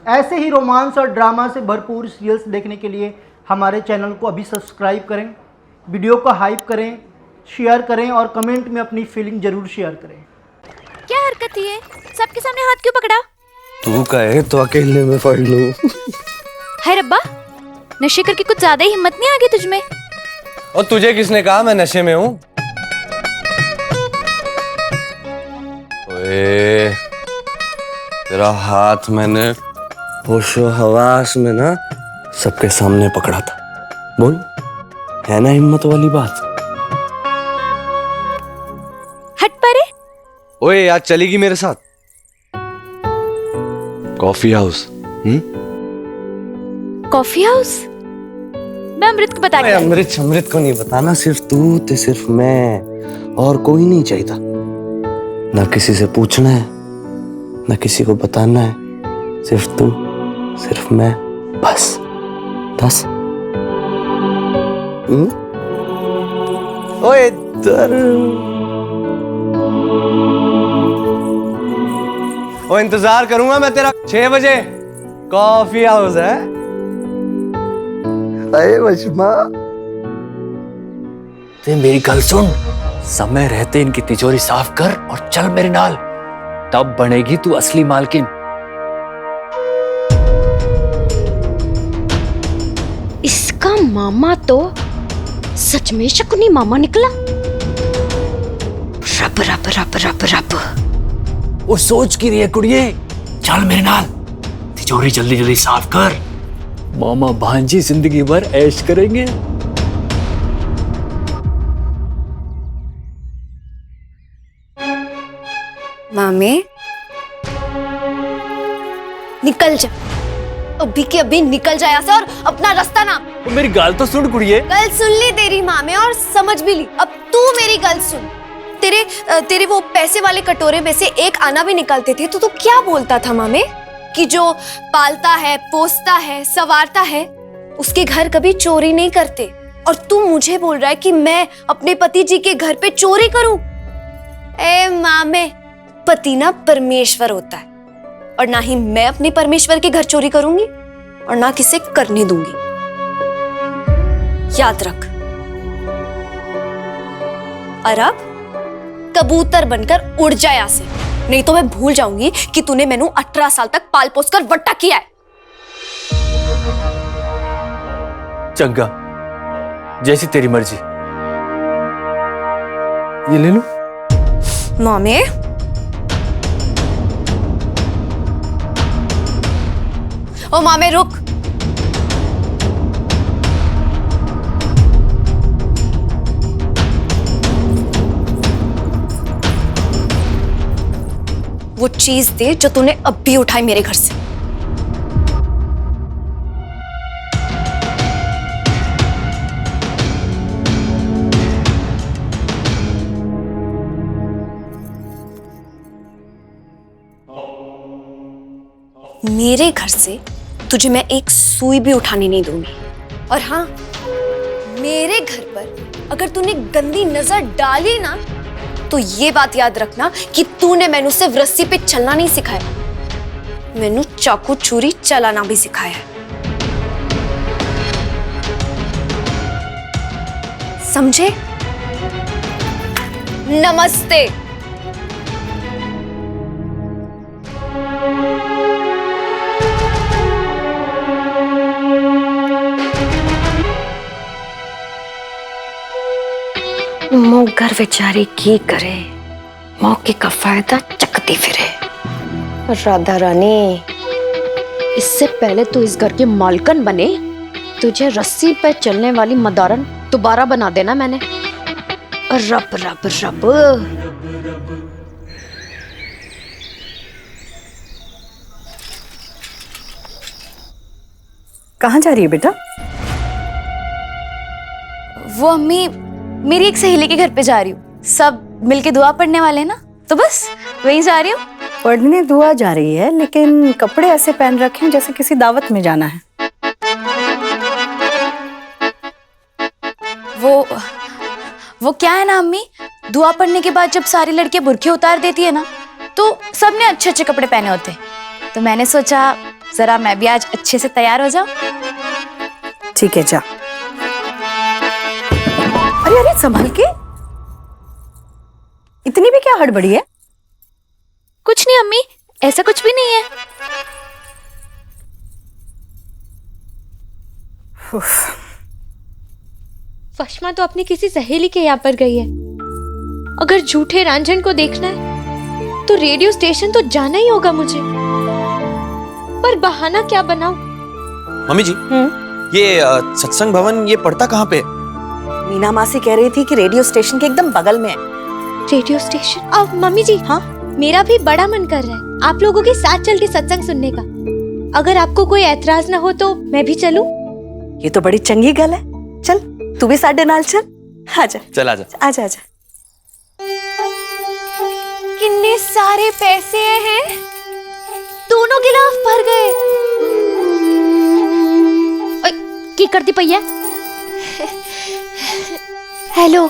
ऐसे ही रोमांस और ड्रामा से भरपूर सीरियल्स देखने के लिए हमारे चैनल को अभी सब्सक्राइब करें, वीडियो को हाइप करें, शेयर करें और कमेंट में अपनी फीलिंग जरूर शेयर करें। क्या हरकत थी है? सबके सामने हाथ क्यों पकड़ा? तू कहे तो अकेले में पढ़ लूं। हाय रब्बा, नशे करके कुछ ज्यादा ही हिम्मत नहीं आ गई तुझमें? और तुझे किसने कहा मैं नशे में हूँ? ओए, तेरा हाथ मैंने होशो हवास में ना सबके सामने पकड़ा था। बोल, है ना हिम्मत वाली बात? हट परे। ओए, आज चलेगी मेरे साथ कॉफी हाउस? Coffee house? मैं अमृत को बता के आई। अमृत को नहीं बताना, सिर्फ तू ते सिर्फ मैं, और कोई नहीं चाहिए। ना किसी से पूछना है, ना किसी को बताना है, सिर्फ तू सिर्फ मैं, बस। बस। ओए इधर। ओ, इंतजार करूंगा मैं तेरा 6 बजे। कॉफी हाउस है। अरे वशमा, ते मेरी गल सुन, समय रहते इनकी तिजोरी साफ कर और चल मेरे नाल, तब बनेगी तू असली मालकिन। इसका मामा तो सच में शकुनी मामा निकला। रब रब रब रब रब। वो सोच की रही है कुड़िए, चल मेरे नाल, तिजोरी जल्दी जल्दी साफ कर, मामा भांजी जिंदगी भर ऐश करेंगे। मामे, निकल जा, अभी के अभी निकल जा यहाँ से और अपना रास्ता ना। मेरी गाल तो सुन कुड़िए। गल सुन ली तेरी मामे और समझ भी ली। अब तू मेरी गल सुन। तेरे वो पैसे वाले कटोरे में से एक आना भी निकलते थे तो तू क्या बोलता था मामे कि जो पालता है, पोसता है, संवारता है, उसके घर कभी चोरी नहीं करते, और तू मुझे बोल रहा है कि मैं अपने पति जी के घर पे चोरी करूं? ए मामे, पति ना परमेश्वर होता है, और ना ही मैं अपने परमेश्वर के घर चोरी करूंगी और ना किसे करने दूंगी। याद रख। और अब कबूतर बनकर उड़ जा यहाँ से, नहीं तो मैं भूल जाऊंगी कि तूने मैनू 18 साल तक पाल पोस कर वट्टा किया है। चंगा, जैसी तेरी मर्जी। ये ले लो। मामे, ओ मामे रुक। वो चीज दे जो तूने अभी उठाई मेरे घर से। मेरे घर से तुझे मैं एक सुई भी उठाने नहीं दूंगी। और हाँ, मेरे घर पर अगर तूने गंदी नजर डाली ना, तो ये बात याद रखना कि तूने मैनू सिर्फ रस्सी पे चलना नहीं सिखाया, मैनू चाकू छुरी चलाना भी सिखाया है। समझे? नमस्ते। मोगर बेचारी की करे, मौके का फायदा चकती फिरे। राधा रानी, इससे पहले तू इस घर के मालकन बने, तुझे रस्सी पे चलने वाली मदारन दोबारा बना देना मैंने। रब रब रब। कहाँ जा रही है बेटा? वो अम्मी, मेरी एक सहेली के घर पे जा रही हूँ, सब मिलके दुआ पढ़ने वाले हैं ना, तो बस वहीं जा रही हूँ। पढ़ने दुआ जा रही है, लेकिन कपड़े ऐसे पहन रखे हैं जैसे किसी दावत में जाना है। वो क्या है ना अम्मी, दुआ पढ़ने के बाद जब सारी लड़कियां बुर्के उतार देती है ना, तो सबने अच्छे अच्छे कपड़े पहने होते, तो मैंने सोचा जरा मैं भी आज अच्छे से तैयार हो जाऊं। ठीक है, जा। अरे अरे, संभल के, इतनी भी क्या हड़बड़ी है? कुछ नहीं अम्मी, ऐसा कुछ भी नहीं है। फश्मा तो अपनी किसी सहेली के यहाँ पर गई है। अगर झूठे रांझन को देखना है तो रेडियो स्टेशन तो जाना ही होगा मुझे, पर बहाना क्या बनाऊं? मम्मी जी, ये सत्संग भवन ये पड़ता कहाँ पे? मीना मासी कह रही थी कि रेडियो स्टेशन के एकदम बगल में है। Radio station? अब मम्मी जी, हाँ मेरा भी बड़ा मन कर रहा है आप लोगों के साथ चल के सत्संग सुनने का। अगर आपको कोई ऐतराज ना हो तो मैं भी चलूं? ये तो बड़ी चंगी गल है। चल तू भी साडे नाल चल। आजा चल आजा आजा आजा। कितने सारे पैसे हैं, दोनों गिलाफ भर गए। की करती पई है? हेलो,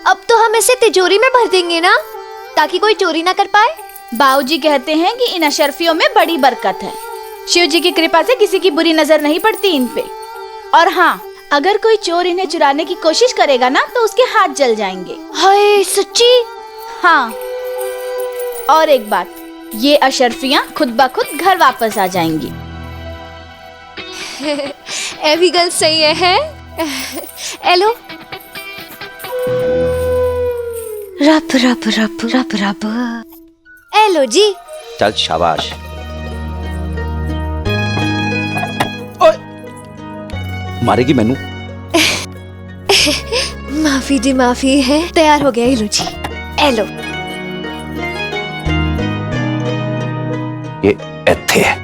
अब तो हम इसे तिजोरी में भर देंगे ना, ताकि कोई चोरी ना कर पाए। बाऊजी कहते हैं कि इन अशर्फियों में बड़ी बरकत है। शिव जी की कृपा से किसी की बुरी नजर नहीं पड़ती इन पे। और हाँ, अगर कोई चोर इन्हें चुराने की कोशिश करेगा ना तो उसके हाथ जल जाएंगे। हाय सच्ची? हाँ, और एक बात, ये अशर्फियां खुद ब खुद घर वापस आ जाएंगी। ये भी गल सही है। हेलो, रब रब रब रब रब। हेलो जी। चल शाबाश। मारेगी मैनू? माफी जी माफी है, तैयार हो गया। हेलो जी। हेलो। ये एथे है।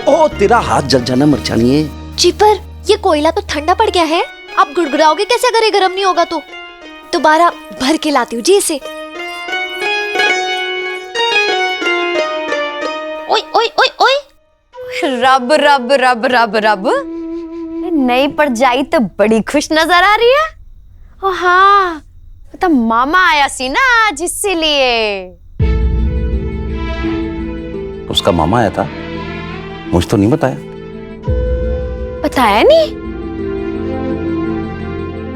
ओ तेरा हाथ जल जाना मर जानी है। जी पर ये कोयला तो ठंडा पड़ गया है, आप गुड़गुड़ाओगे कैसे अगर ये गर्म नहीं होगा तो? दोबारा भर के लाती हूँ जी इसे। ओए ओए ओए ओए, रब रब रब रब रब। नई परजाई तो बड़ी खुश नजर आ रही है। ओ हाँ, तो मामा आया सी ना आज, इसीलिए। उसका मामा आया था? मुझे तो नहीं बताया। बताया नहीं?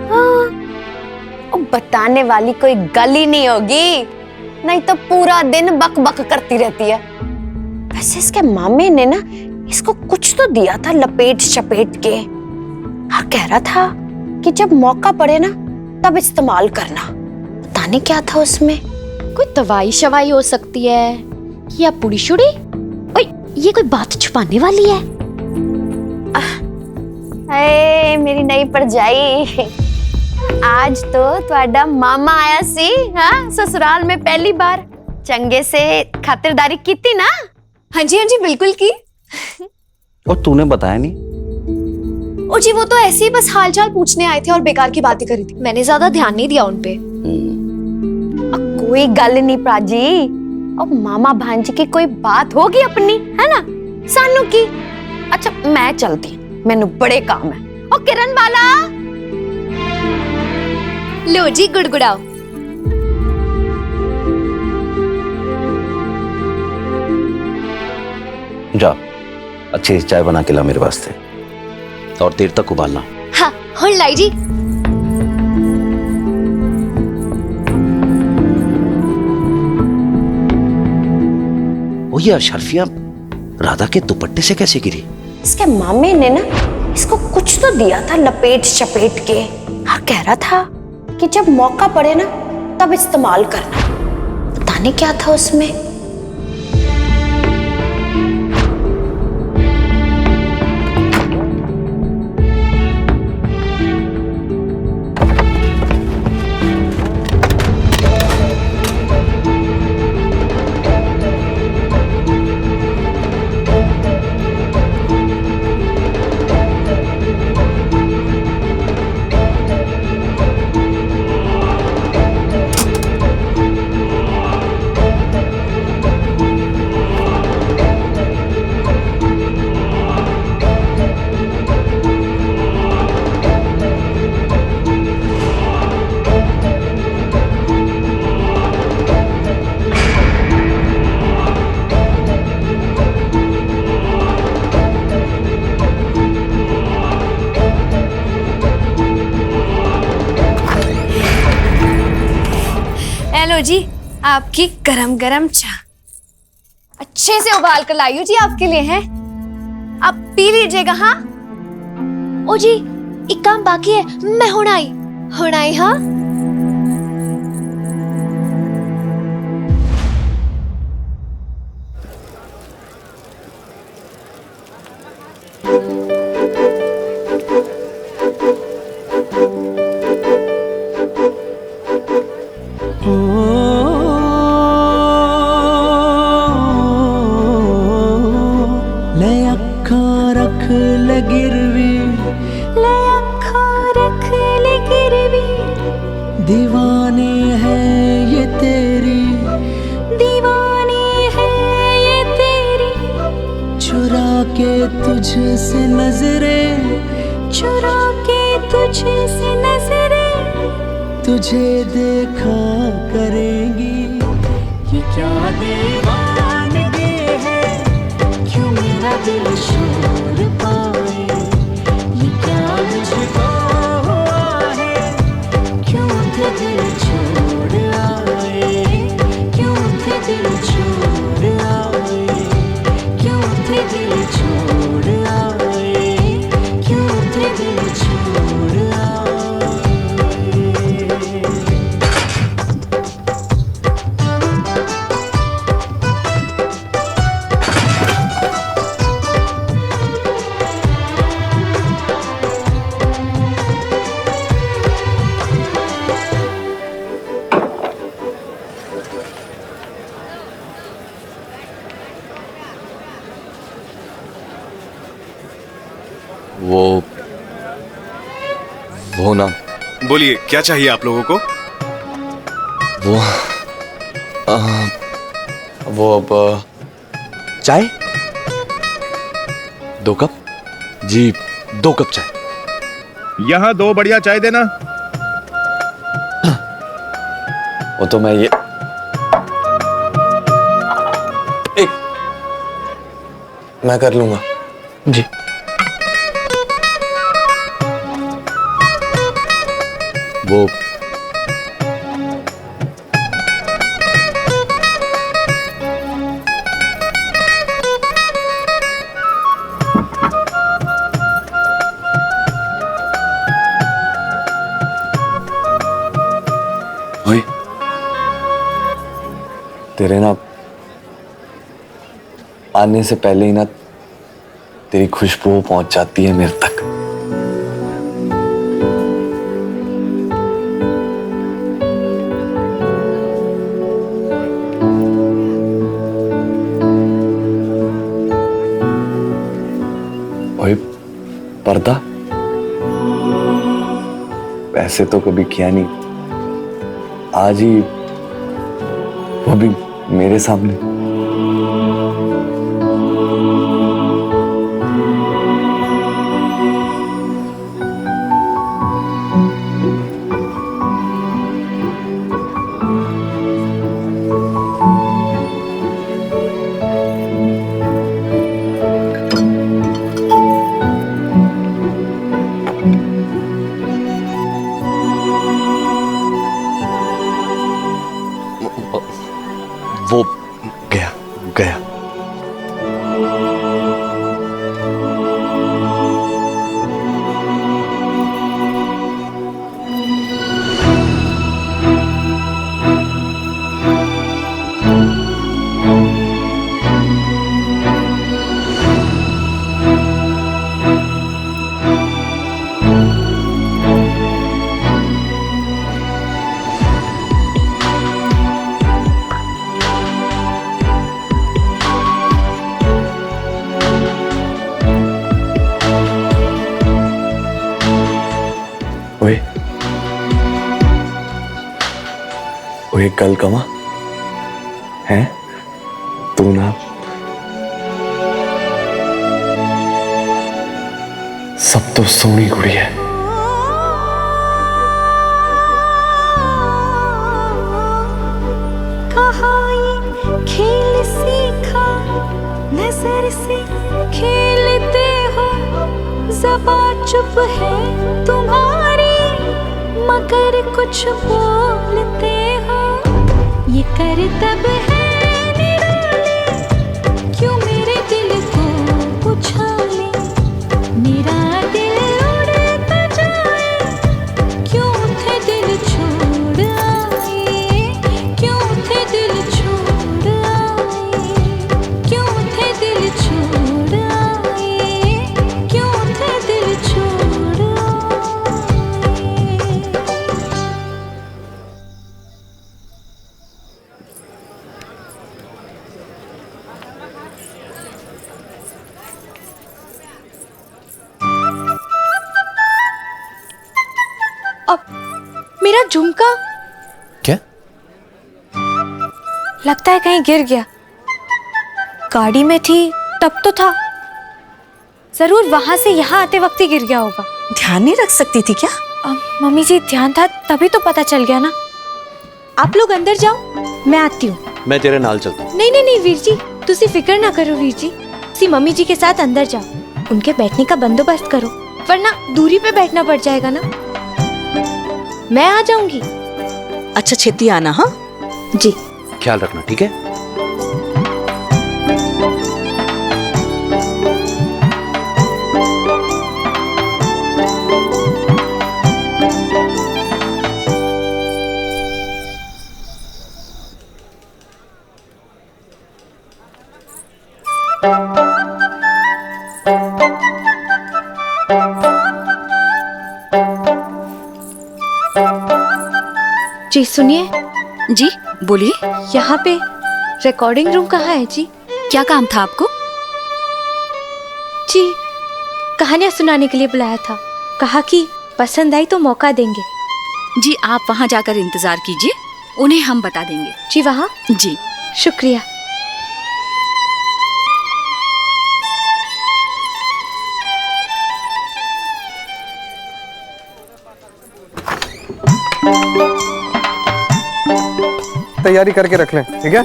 हाँ, बताने वाली कोई गल ही नहीं होगी, नहीं तो पूरा दिन बक बक करती रहती है। वैसे इसके मामे ने ना इसको कुछ तो दिया था लपेट चपेट के, और कह रहा था कि जब मौका पड़े ना तब इस्तेमाल करना। पता नहीं क्या था उसमें। कोई दवाई शवाई हो सकती है या पुड़ी शुड़ी। ओए, ये कोई बात छुपाने वाली है? अरे मेरी नई परजाई, आज तो ਤੁਹਾਡਾ मामा आया सी। हाँ, ससुराल में पहली बार। चंगे से खातिरदारी की थी ना? हाँ जी बिल्कुल की। और तूने बताया नहीं? ओ जी, वो तो ऐसे ही बस हालचाल पूछने आए थे और बेकार की बातें करी थी, मैंने ज्यादा ध्यान नहीं दिया उनपे। कोई गल नहीं प्राजी, अब मामा भांजी की कोई बात होगी अपनी, है ना, सानू की। अच्छा मैं चलती, मैनू बड़े काम है। ओ किरण बाला, लो जी गुड़गुड़ाओ। जा अच्छी चाय बना के ला मेरे वास्ते, और देर तक उबालना। हाँ, हुण लाई जी। वो ये अशर्फिया राधा के दुपट्टे से कैसे गिरी? इसके मामे ने ना इसको कुछ तो दिया था लपेट चपेट के, और कह रहा था कि जब मौका पड़े ना तब इस्तेमाल करना। पता नहीं क्या था उसमें। हेलो जी, आपकी गरम गरम चाय अच्छे से उबाल कर लाई हूँ जी आपके लिए है, आप पी लीजिएगा। हाँ ओ जी, एक काम बाकी है, मैं हुण आई। हाँ ले अखा रख ले गिरवी, दीवानी है ये तेरी, दीवानी है ये तेरी, चुरा के तुझसे नजरें, चुरा के तुझसे नजरें, तुझे देखा करेंगी। ये क्या दीवानगी है, क्यों मेरा दिल शोर पाए, ये क्या मुझको हुआ है, क्यों थे दिल छोड़ आए, क्यों थे दिल छोड़ आए, क्यों थे दिल छोड़ आए, क्यों थे दिल छोड़ आए। वो ना, बोलिए क्या चाहिए आप लोगों को? वो अब चाय 2 कप जी, 2 कप चाय। यहाँ 2 बढ़िया चाय देना। वो तो मैं ये एक मैं कर लूंगा जी। वो ओए, तेरे ना आने से पहले ही ना तेरी खुशबू पहुंच जाती है मेरे तक। ओए पर्दा, ऐसे तो कभी किया नहीं, आज ही वो भी मेरे सामने। वो गया गया। ओए ओए, कल कमा है तू ना सब तो सोनी कुड़ी है। कहाँ ये खेल सीखा, नजर से खेलते हो, ज़बान चुप है तुम्हारी, मगर कुछ बोलते हो, ये करतब है निराले, क्यों मेरे दिल को उछाले, मेरा दिल उड़ता जाए, क्यों थे दिल छोड़ आए, क्यों थे दिल छोड़ आए, क्यों थे दिल छोड़ आए, क्यों थे दिल छोड़ आए। मेरा झुमका क्या? लगता है कहीं गिर गया। गाड़ी में थी तब तो था, जरूर वहां से यहाँ आते वक्त ही गिर गया होगा। ध्यान नहीं रख सकती थी क्या? मम्मी जी ध्यान था तभी तो पता चल गया ना। आप लोग अंदर जाओ, मैं आती हूँ। मैं तेरे नाल चलता हूँ। नहीं नहीं नहीं वीर जी, तुसी फिक्र ना करो वीर जी। तुसी मम्मी जी के साथ अंदर जाओ, उनके बैठने का बंदोबस्त करो, वरना दूरी पे बैठना पड़ जाएगा ना। मैं आ जाऊंगी। अच्छा छेती आना। हाँ जी, ख्याल रखना, ठीक है? जी सुनिए। जी बोलिए। यहाँ पे रिकॉर्डिंग रूम कहाँ है जी? क्या काम था आपको? जी कहानियाँ सुनाने के लिए बुलाया था, कहा कि पसंद आई तो मौका देंगे। जी आप वहाँ जाकर इंतजार कीजिए, उन्हें हम बता देंगे। जी वहाँ? जी शुक्रिया। तैयारी करके रख लें, ठीक है?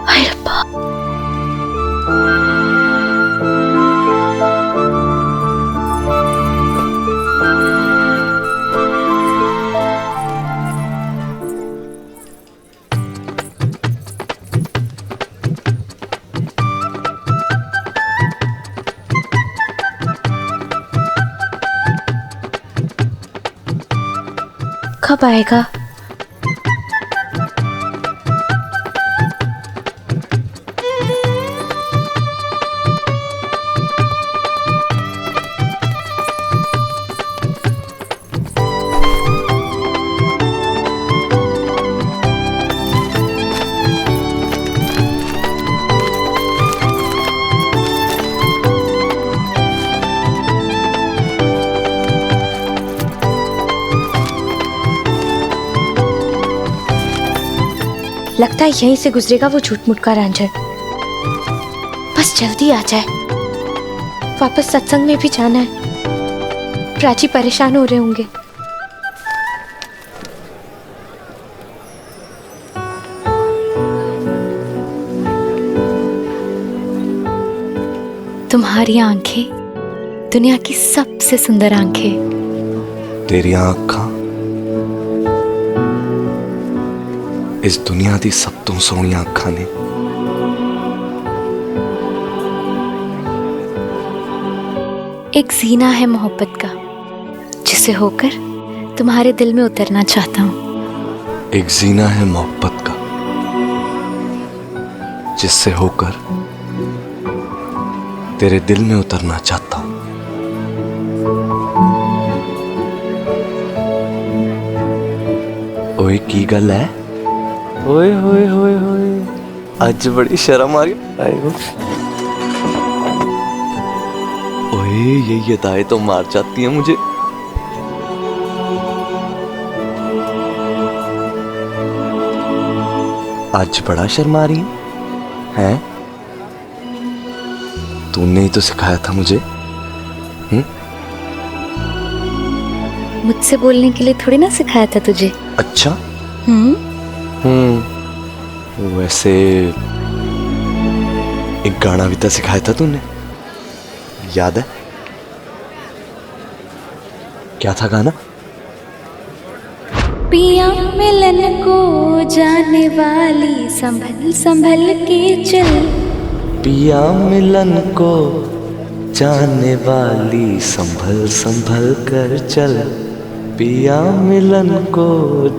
हाय रब्बा। कब आएगा? लगता है यहीं से गुजरेगा वो झूठ मूठ का रांझर। बस जल्दी आ जाए, वापस सत्संग में भी जाना है। प्राची परेशान हो रहे होंगे। तुम्हारी आंखें दुनिया की सबसे सुंदर आंखें। तेरी आँखां इस दुनिया दी सब तो सोहनी अखां ने। एक जीना है मोहब्बत का, जिसे होकर तुम्हारे दिल में उतरना चाहता हूँ। एक जीना है मोहब्बत का, जिससे होकर तेरे दिल में उतरना चाहता हूँ। ओए की गल है? ओए होए होए होए, आज बड़ी शर्म आ रही है। ओए ये अदाएं तो मार जाती हैं मुझे। आज बड़ा शर्मा रही है? तूने ही तो सिखाया था मुझे। मुझसे बोलने के लिए थोड़ी ना सिखाया था तुझे। अच्छा। वैसे एक गाना भी तो सिखाया था तूने, याद है? क्या था गाना? पिया मिलन को जाने वाली संभल संभल के चल। पिया मिलन को जाने वाली संभल संभल कर चल। पिया मिलन को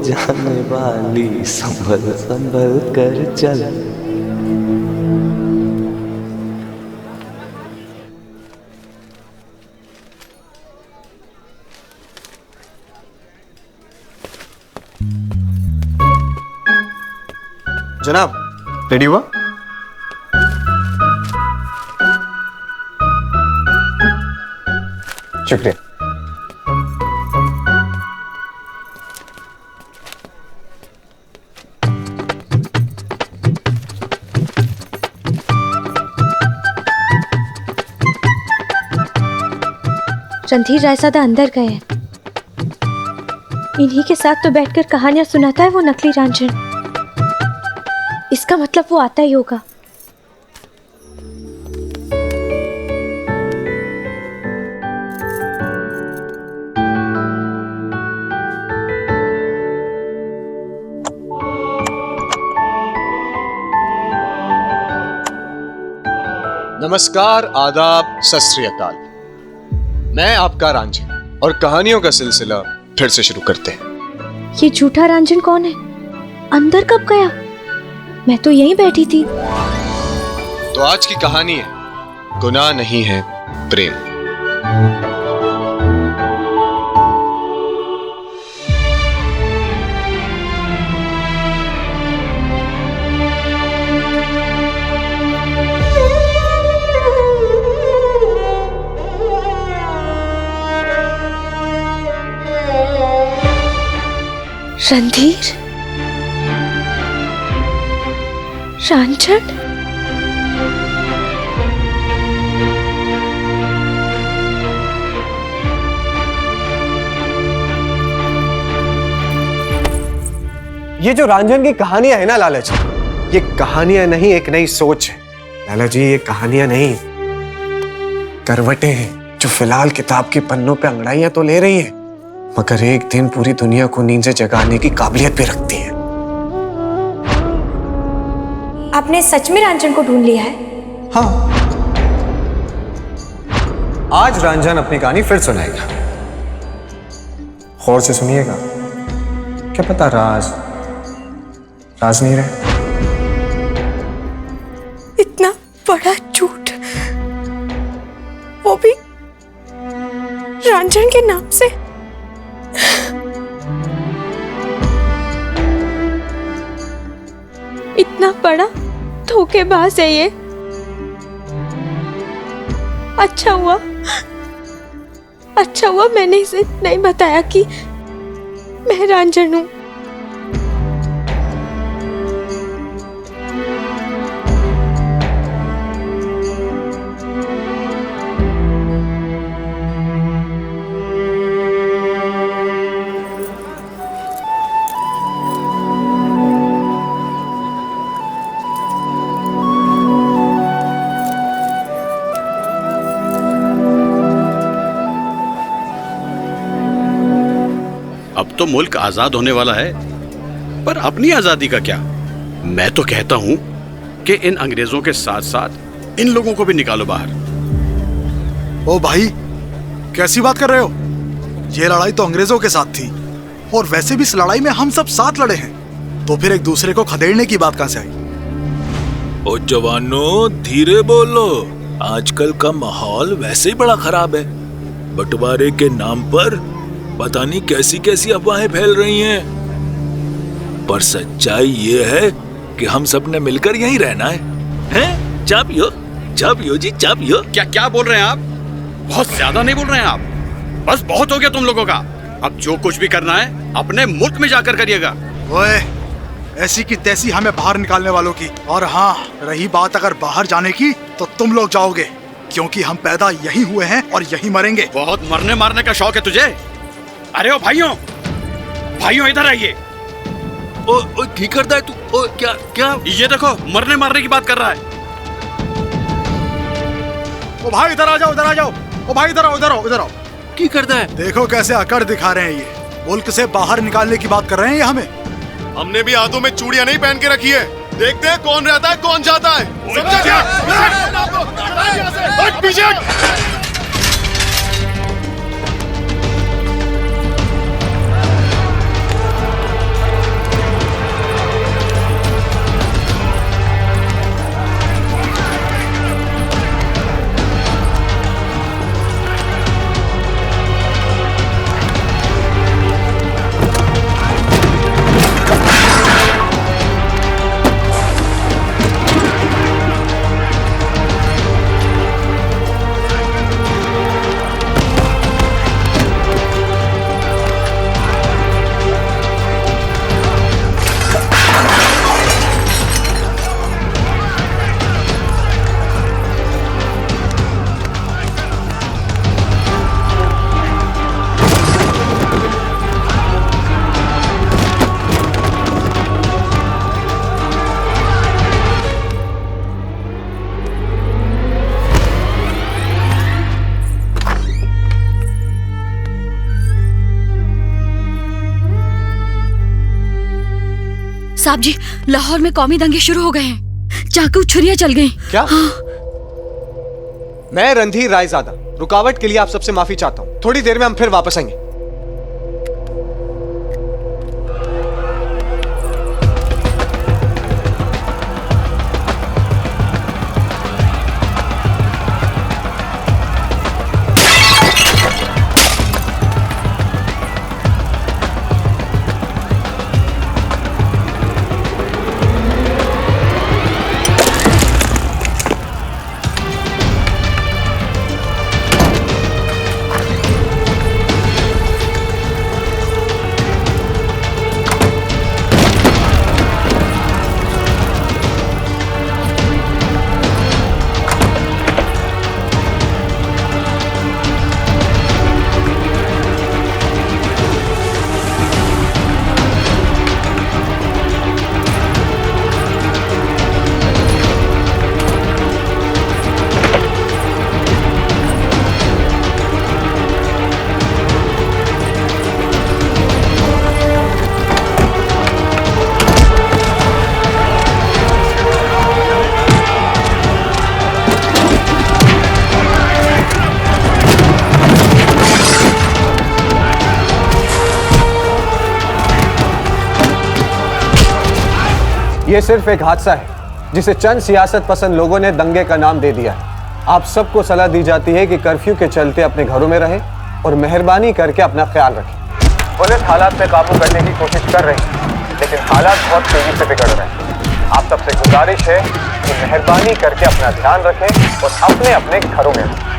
जाने वाली संभल संभल कर चल। जनाब, रेडी हुआ? शुक्रिया। रणधीर रायसादा अंदर गए हैं। इन्हीं के साथ तो बैठकर कहानियां सुनाता है वो नकली रांझन। इसका मतलब वो आता ही होगा। नमस्कार, आदाब, सत श्री अकाल। मैं आपका रांझन और कहानियों का सिलसिला फिर से शुरू करते हैं। ये झूठा रांझन कौन है? अंदर कब गया? मैं तो यहीं बैठी थी। तो आज की कहानी है गुनाह नहीं है प्रेम। रणधीर? रांझन? ये जो रांझन की कहानियां है ना लाला जी, ये कहानियां नहीं, एक नई सोच है। लाला जी, ये कहानियां नहीं, करवटें हैं जो फिलहाल किताब के पन्नों पे अंगड़ाइयां तो ले रही हैं, मगर एक दिन पूरी दुनिया को नींद से जगाने की काबिलियत भी रखती है। आपने सच में रांझन को ढूंढ लिया है? हाँ, आज रांझन अपनी कहानी फिर सुनाएगा। गौर से सुनिएगा, क्या पता राज नहीं रहे। इतना बड़ा झूठ, वो भी रांझन के नाम से। इतना बड़ा धोखेबाज है ये। अच्छा हुआ मैंने इसे नहीं बताया कि मैं रांझन हूं। अब तो मुल्क आजाद होने वाला है, पर अपनी आजादी का क्या? मैं तो कहता हूं कि इन अंग्रेजों के साथ साथ इन लोगों को भी निकालो बाहर। ओ भाई, कैसी बात कर रहे हो? ये लड़ाई तो अंग्रेजों के साथ थी, और वैसे भी इस लड़ाई में हम सब साथ लड़े हैं, तो फिर एक दूसरे को खदेड़ने की बात कहां से आई? ओ जवानों, धीरे बोलो। आजकल का माहौल वैसे ही बड़ा खराब है। बंटवारे के नाम पर पता नहीं कैसी कैसी अफवाहें फैल रही हैं, पर सच्चाई ये है कि हम सब ने मिलकर यहीं रहना है। हैं? चाबियो जी, चाबियो। क्या बोल रहे हैं आप? बहुत ज्यादा नहीं बोल रहे हैं आप? बस बहुत हो गया तुम लोगों का। अब जो कुछ भी करना है अपने मुल्क में जाकर करिएगा। ओए, ऐसी की तैसी हमें बाहर निकालने वालों की। और हाँ, रही बात अगर बाहर जाने की, तो तुम लोग जाओगे, क्योंकि हम पैदा यहीं हुए हैं और यहीं मरेंगे। बहुत मरने मारने का शौक है तुझे? अरे ओ भाइयों इधर आइए। ओ की करता है तू? ओ क्या? ये देखो, मरने मारने की बात कर रहा है। ओ भाई इधर आ जाओ। ओ भाई इधर आओ। की करता है? देखो कैसे अकड़ दिखा रहे हैं ये। मुल्क से बाहर निकालने की बात कर रहे हैं ये हमें। हमने भी हाथों में चूड़ियां नहीं पहन के रखी है। देखते हैं कौन रहता है कौन जाता है। समझा क्या? पीछे। साहब जी, लाहौर में कौमी दंगे शुरू हो गए हैं। चाकू छुरियां चल गई। क्या? मैं रणधीर रायजादा रुकावट के लिए आप सबसे माफी चाहता हूँ। थोड़ी देर में हम फिर वापस आएंगे। ये सिर्फ एक हादसा है जिसे चंद सियासत पसंद लोगों ने दंगे का नाम दे दिया है। आप सबको सलाह दी जाती है कि कर्फ्यू के चलते अपने घरों में रहें और मेहरबानी करके अपना ख्याल रखें। पुलिस हालात पे काबू करने की कोशिश कर रही है, लेकिन हालात बहुत तेजी से बिगड़ रहे हैं। आप सबसे गुजारिश है कि मेहरबानी करके अपना ध्यान रखें और अपने अपने घरों में रहें।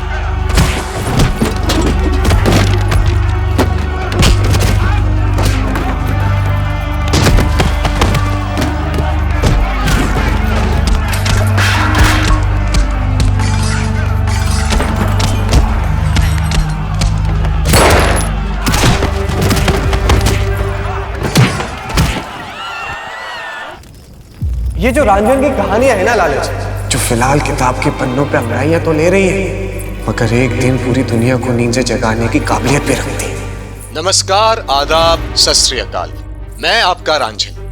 ये जो रांझन की कहानियां है ना लालच, जो फिलहाल किताब के पन्नों पे अंगड़ाइयां तो ले रही है, मगर एक दिन पूरी दुनिया को नींद से जगाने की काबिलियत भी रखती है। नमस्कार, आदाब, सत श्री अकाल। मैं आपका रांझन।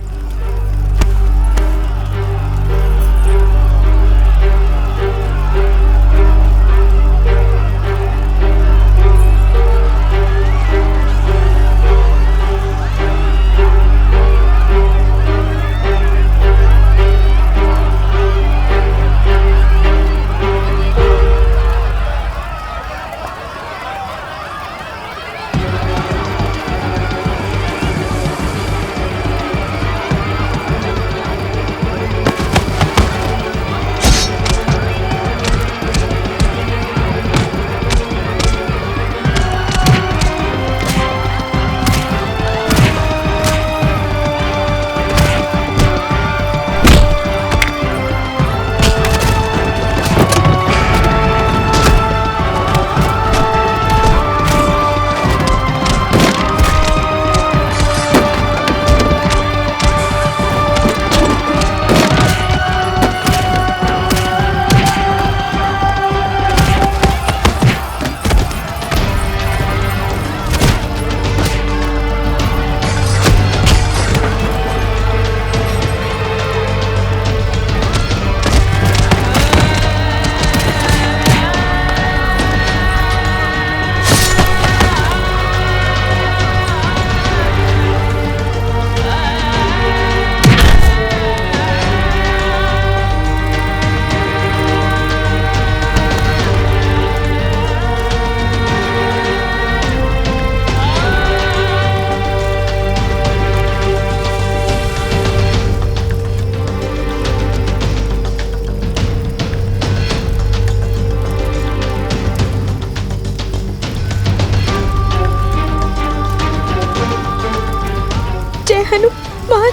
हनुमान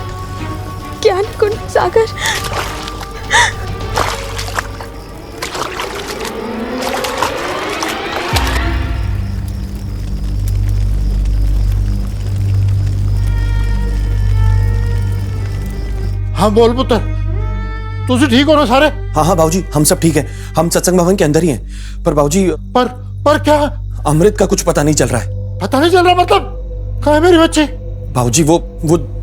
ज्ञान कुंड सागर। हाँ बोल पुत्र, तुझे ठीक हो ना सारे? हाँ हाँ बाबूजी, हम सब ठीक हैं। हम सत्संग भवन के अंदर ही हैं। पर बाबूजी, पर क्या? अमृत का कुछ पता नहीं चल रहा है। पता नहीं चल रहा मतलब? कहाँ है मेरी बच्ची? बाबूजी वो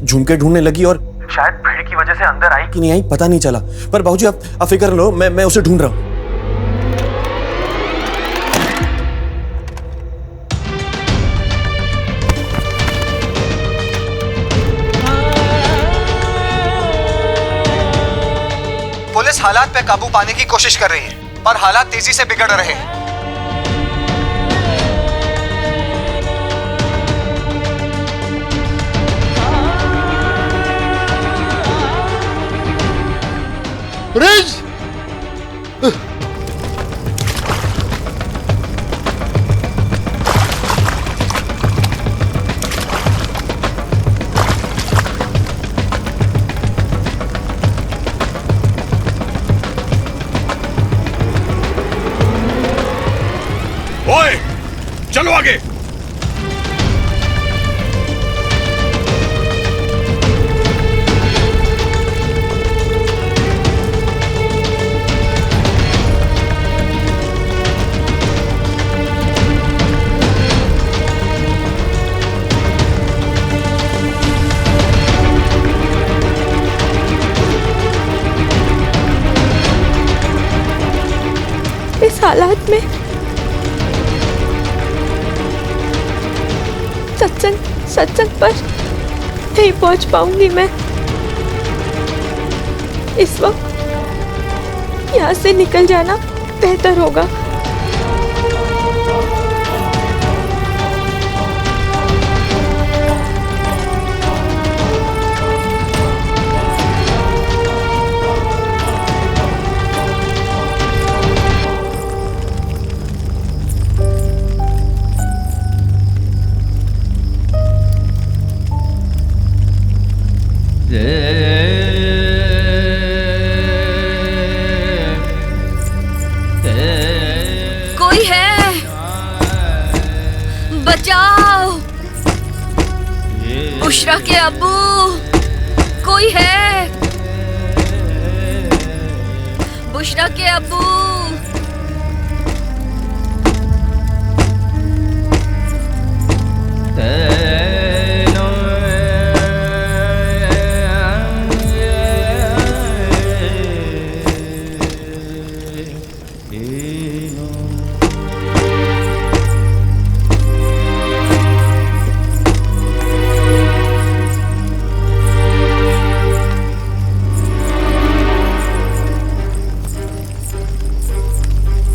झुमके ढूंढने लगी और शायद भीड़ की वजह से अंदर आई कि नहीं आई पता नहीं चला, पर बाबूजी आप फिक्र लो, मैं उसे ढूंढ रहा हूँ। पुलिस हालात पे काबू पाने की कोशिश कर रही है, पर हालात तेजी से बिगड़ रहे हैं। ब्रिज! ओए, चलो आगे। इस हालात में सत्संग पर नहीं पहुंच पाऊंगी मैं। इस वक्त यहाँ से निकल जाना बेहतर होगा। कोई है, बचाओ। बुशरा के अब्बू, कोई है? बुशरा के अब्बू।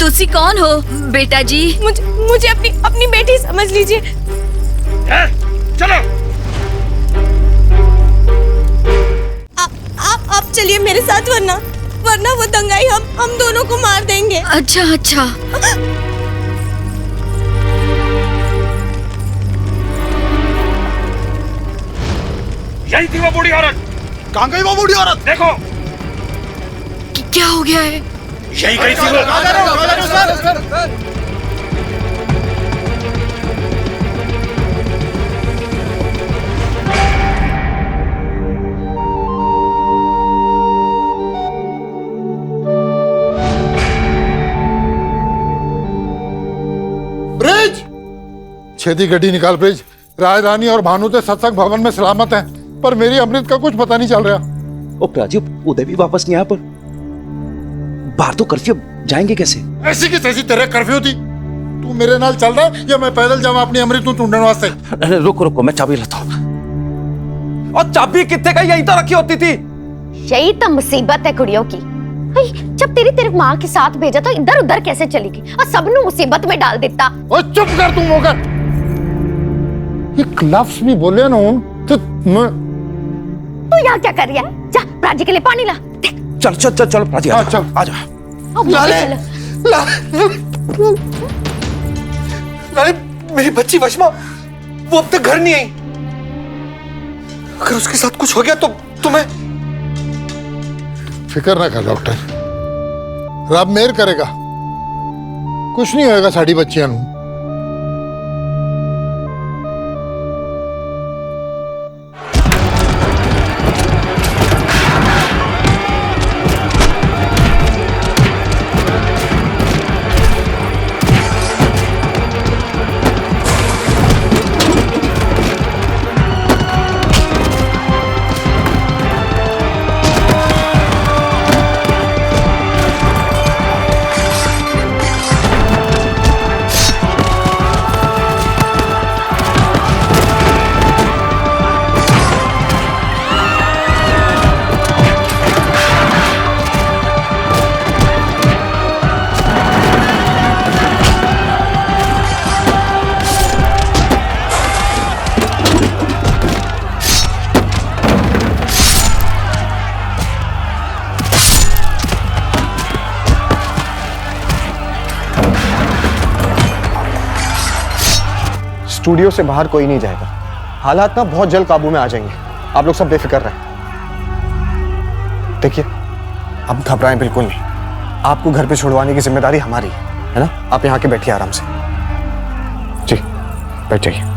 तुसी कौन हो बेटा जी? मुझे अपनी बेटी समझ लीजिए। चलो आप चलिए मेरे साथ, वरना वो दंगाई हम दोनों को मार देंगे। अच्छा अच्छा। यही थी वो बूढ़ी औरत। कहाँ गई वो बूढ़ी औरत? देखो क्या हो गया है? यही गई थी वो। ब्रिज! छेदी गड्डी निकाल ब्रिज। राज रानी और भानु तो सत्संग भवन में सलामत हैं, पर मेरी अमृत का कुछ पता नहीं चल रहा। ओ प्राजीव, उदय भी वापस नहीं आया, पर बाहर तो कर्फ्यू, जाएंगे कैसे? ऐसी की तैसी तेरे कर्फ्यू थी। तू मेरे नाल चल रहा है या मैं पैदल जाऊं अपनी अमृत को ढूंढने वास्ते? अरे रुको, मैं चाबी लाता हूँ। और चाबी कितने का? यहीं तो रखी होती थी। यही तो मुसीबत है कुड़ियों की। जब तेरी माँ के साथ भेजा तो इधर उधर कैसे चलेगी और सबनू मुसीबत में डाल देता। और चुप कर तू मोगर। एक लफ्ज भी बोले ना तो तू यहाँ क्या कर रही है? जा प्राची के लिए पानी ला। चल प्राची, आजा। मेरी बच्ची वशमा, वो अब तक घर नहीं आई। अगर उसके साथ कुछ हो गया तो तुम्हें। फिक्र ना कर डॉक्टर, रब मेहर करेगा, कुछ नहीं होएगा साड़ी बच्चियां नूं। स्टूडियो से बाहर कोई नहीं जाएगा। हालात ना बहुत जल्द काबू में आ जाएंगे, आप लोग सब बेफिक्र रहें। देखिए, अब घबराएं बिल्कुल नहीं। आपको घर पे छुड़वाने की जिम्मेदारी हमारी है ना? आप यहाँ के बैठिए आराम से। जी, बैठ जाइए।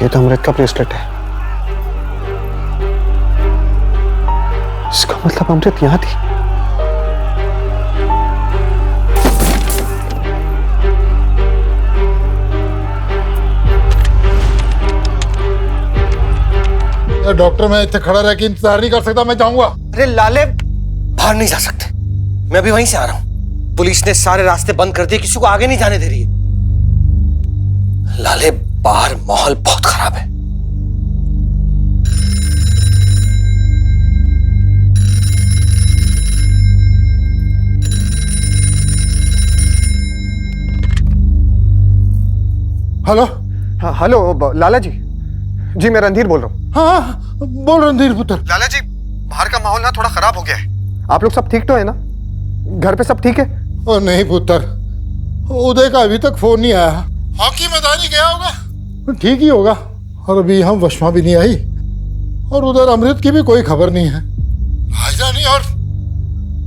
ये तो अमृत का ब्रेसलेट है। इसका मतलब अमृत यहां थी। डॉक्टर, मैं इतने खड़ा रह के इंतजार नहीं कर सकता, मैं जाऊंगा। अरे लाले, बाहर नहीं जा सकते, मैं अभी वहीं से आ रहा हूं। पुलिस ने सारे रास्ते बंद कर दिए, किसी को आगे नहीं जाने दे रही है। लाले, बाहर माहौल बहुत खराब है। हेलो। हाँ, हेलो लाला जी। जी, मैं रणधीर बोल रहा हूँ। हाँ, बोल रणधीर पुत्र। लाला जी, बाहर का माहौल ना थोड़ा खराब हो गया है। आप लोग सब ठीक तो है ना? घर पे सब ठीक है? ओ नहीं पुत्र, उदय का अभी तक फोन नहीं आया। हॉकी मैदान ही गया होगा। ठीक ही होगा। और अभी हम वशमा भी नहीं आई, और उधर अमृत की भी कोई खबर नहीं है। आयजा नहीं और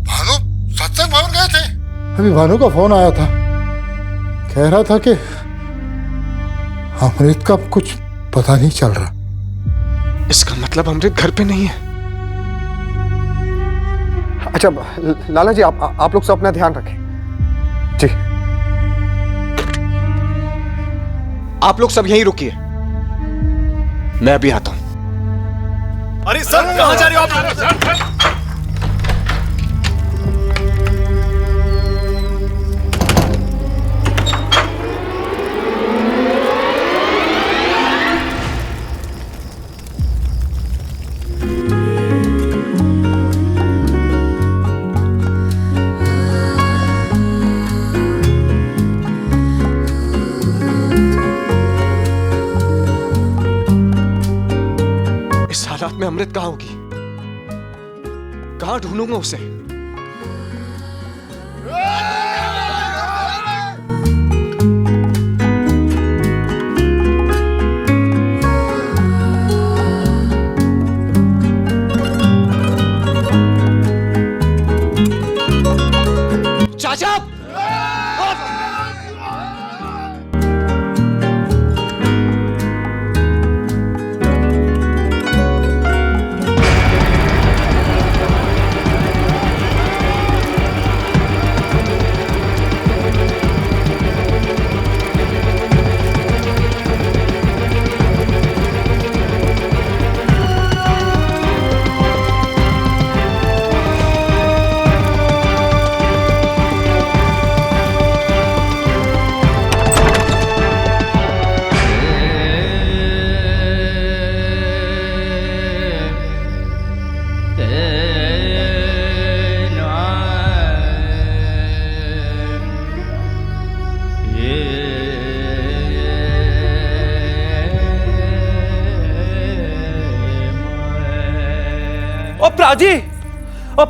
भानु सत्संग भवन गए थे। अभी भानु का फोन आया था, कह रहा था कि अमृत का कुछ पता नहीं चल रहा। इसका मतलब अमृत घर पे नहीं है। अच्छा लाला जी, आप लोग सब अपना ध्यान रखें। जी, आप लोग सब यहीं रुकिए, मैं अभी आता हूं। अरे सर, कहां जा रहे हो आप? हालात में अमृत कहां होगी? कहां ढूंढूंगा उसे? चाचा!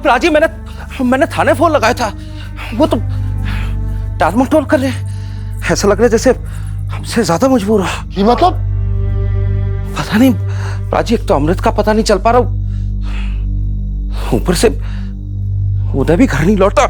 प्राजी, मैंने थाने फोन लगाया था, वो तो टालमटोल कर रहे हैं। ऐसा लग रहा है जैसे हमसे ज्यादा मजबूर हो। ये मतलब? पता नहीं प्राजी, एक तो अमृत का पता नहीं चल पा रहा, ऊपर से उदय भी घर नहीं लौटा।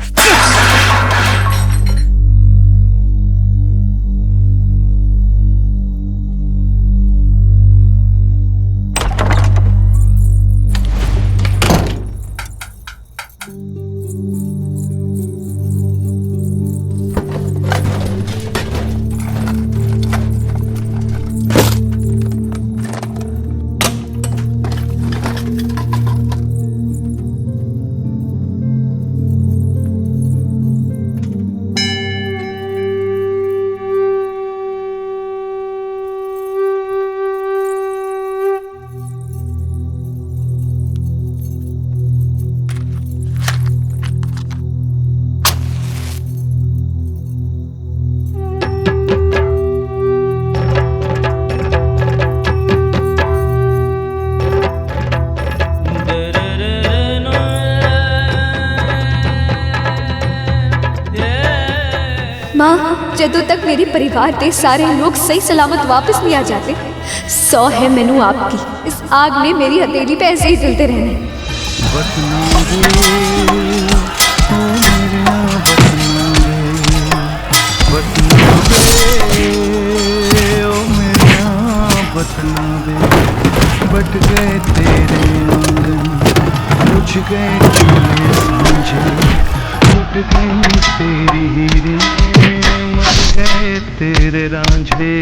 जदों तक मेरे परिवार के सारे लोग सही सलामत वापस नहीं आ जाते, 100 है मैनू आपकी इस आग में मेरी हथेली पे ऐसे ही जलते रहने। बट गए तेरे आंगन, बुझ गए चूल्हे सांझे, टूट गई तेरी हीरे, मर गए तेरे रांझे।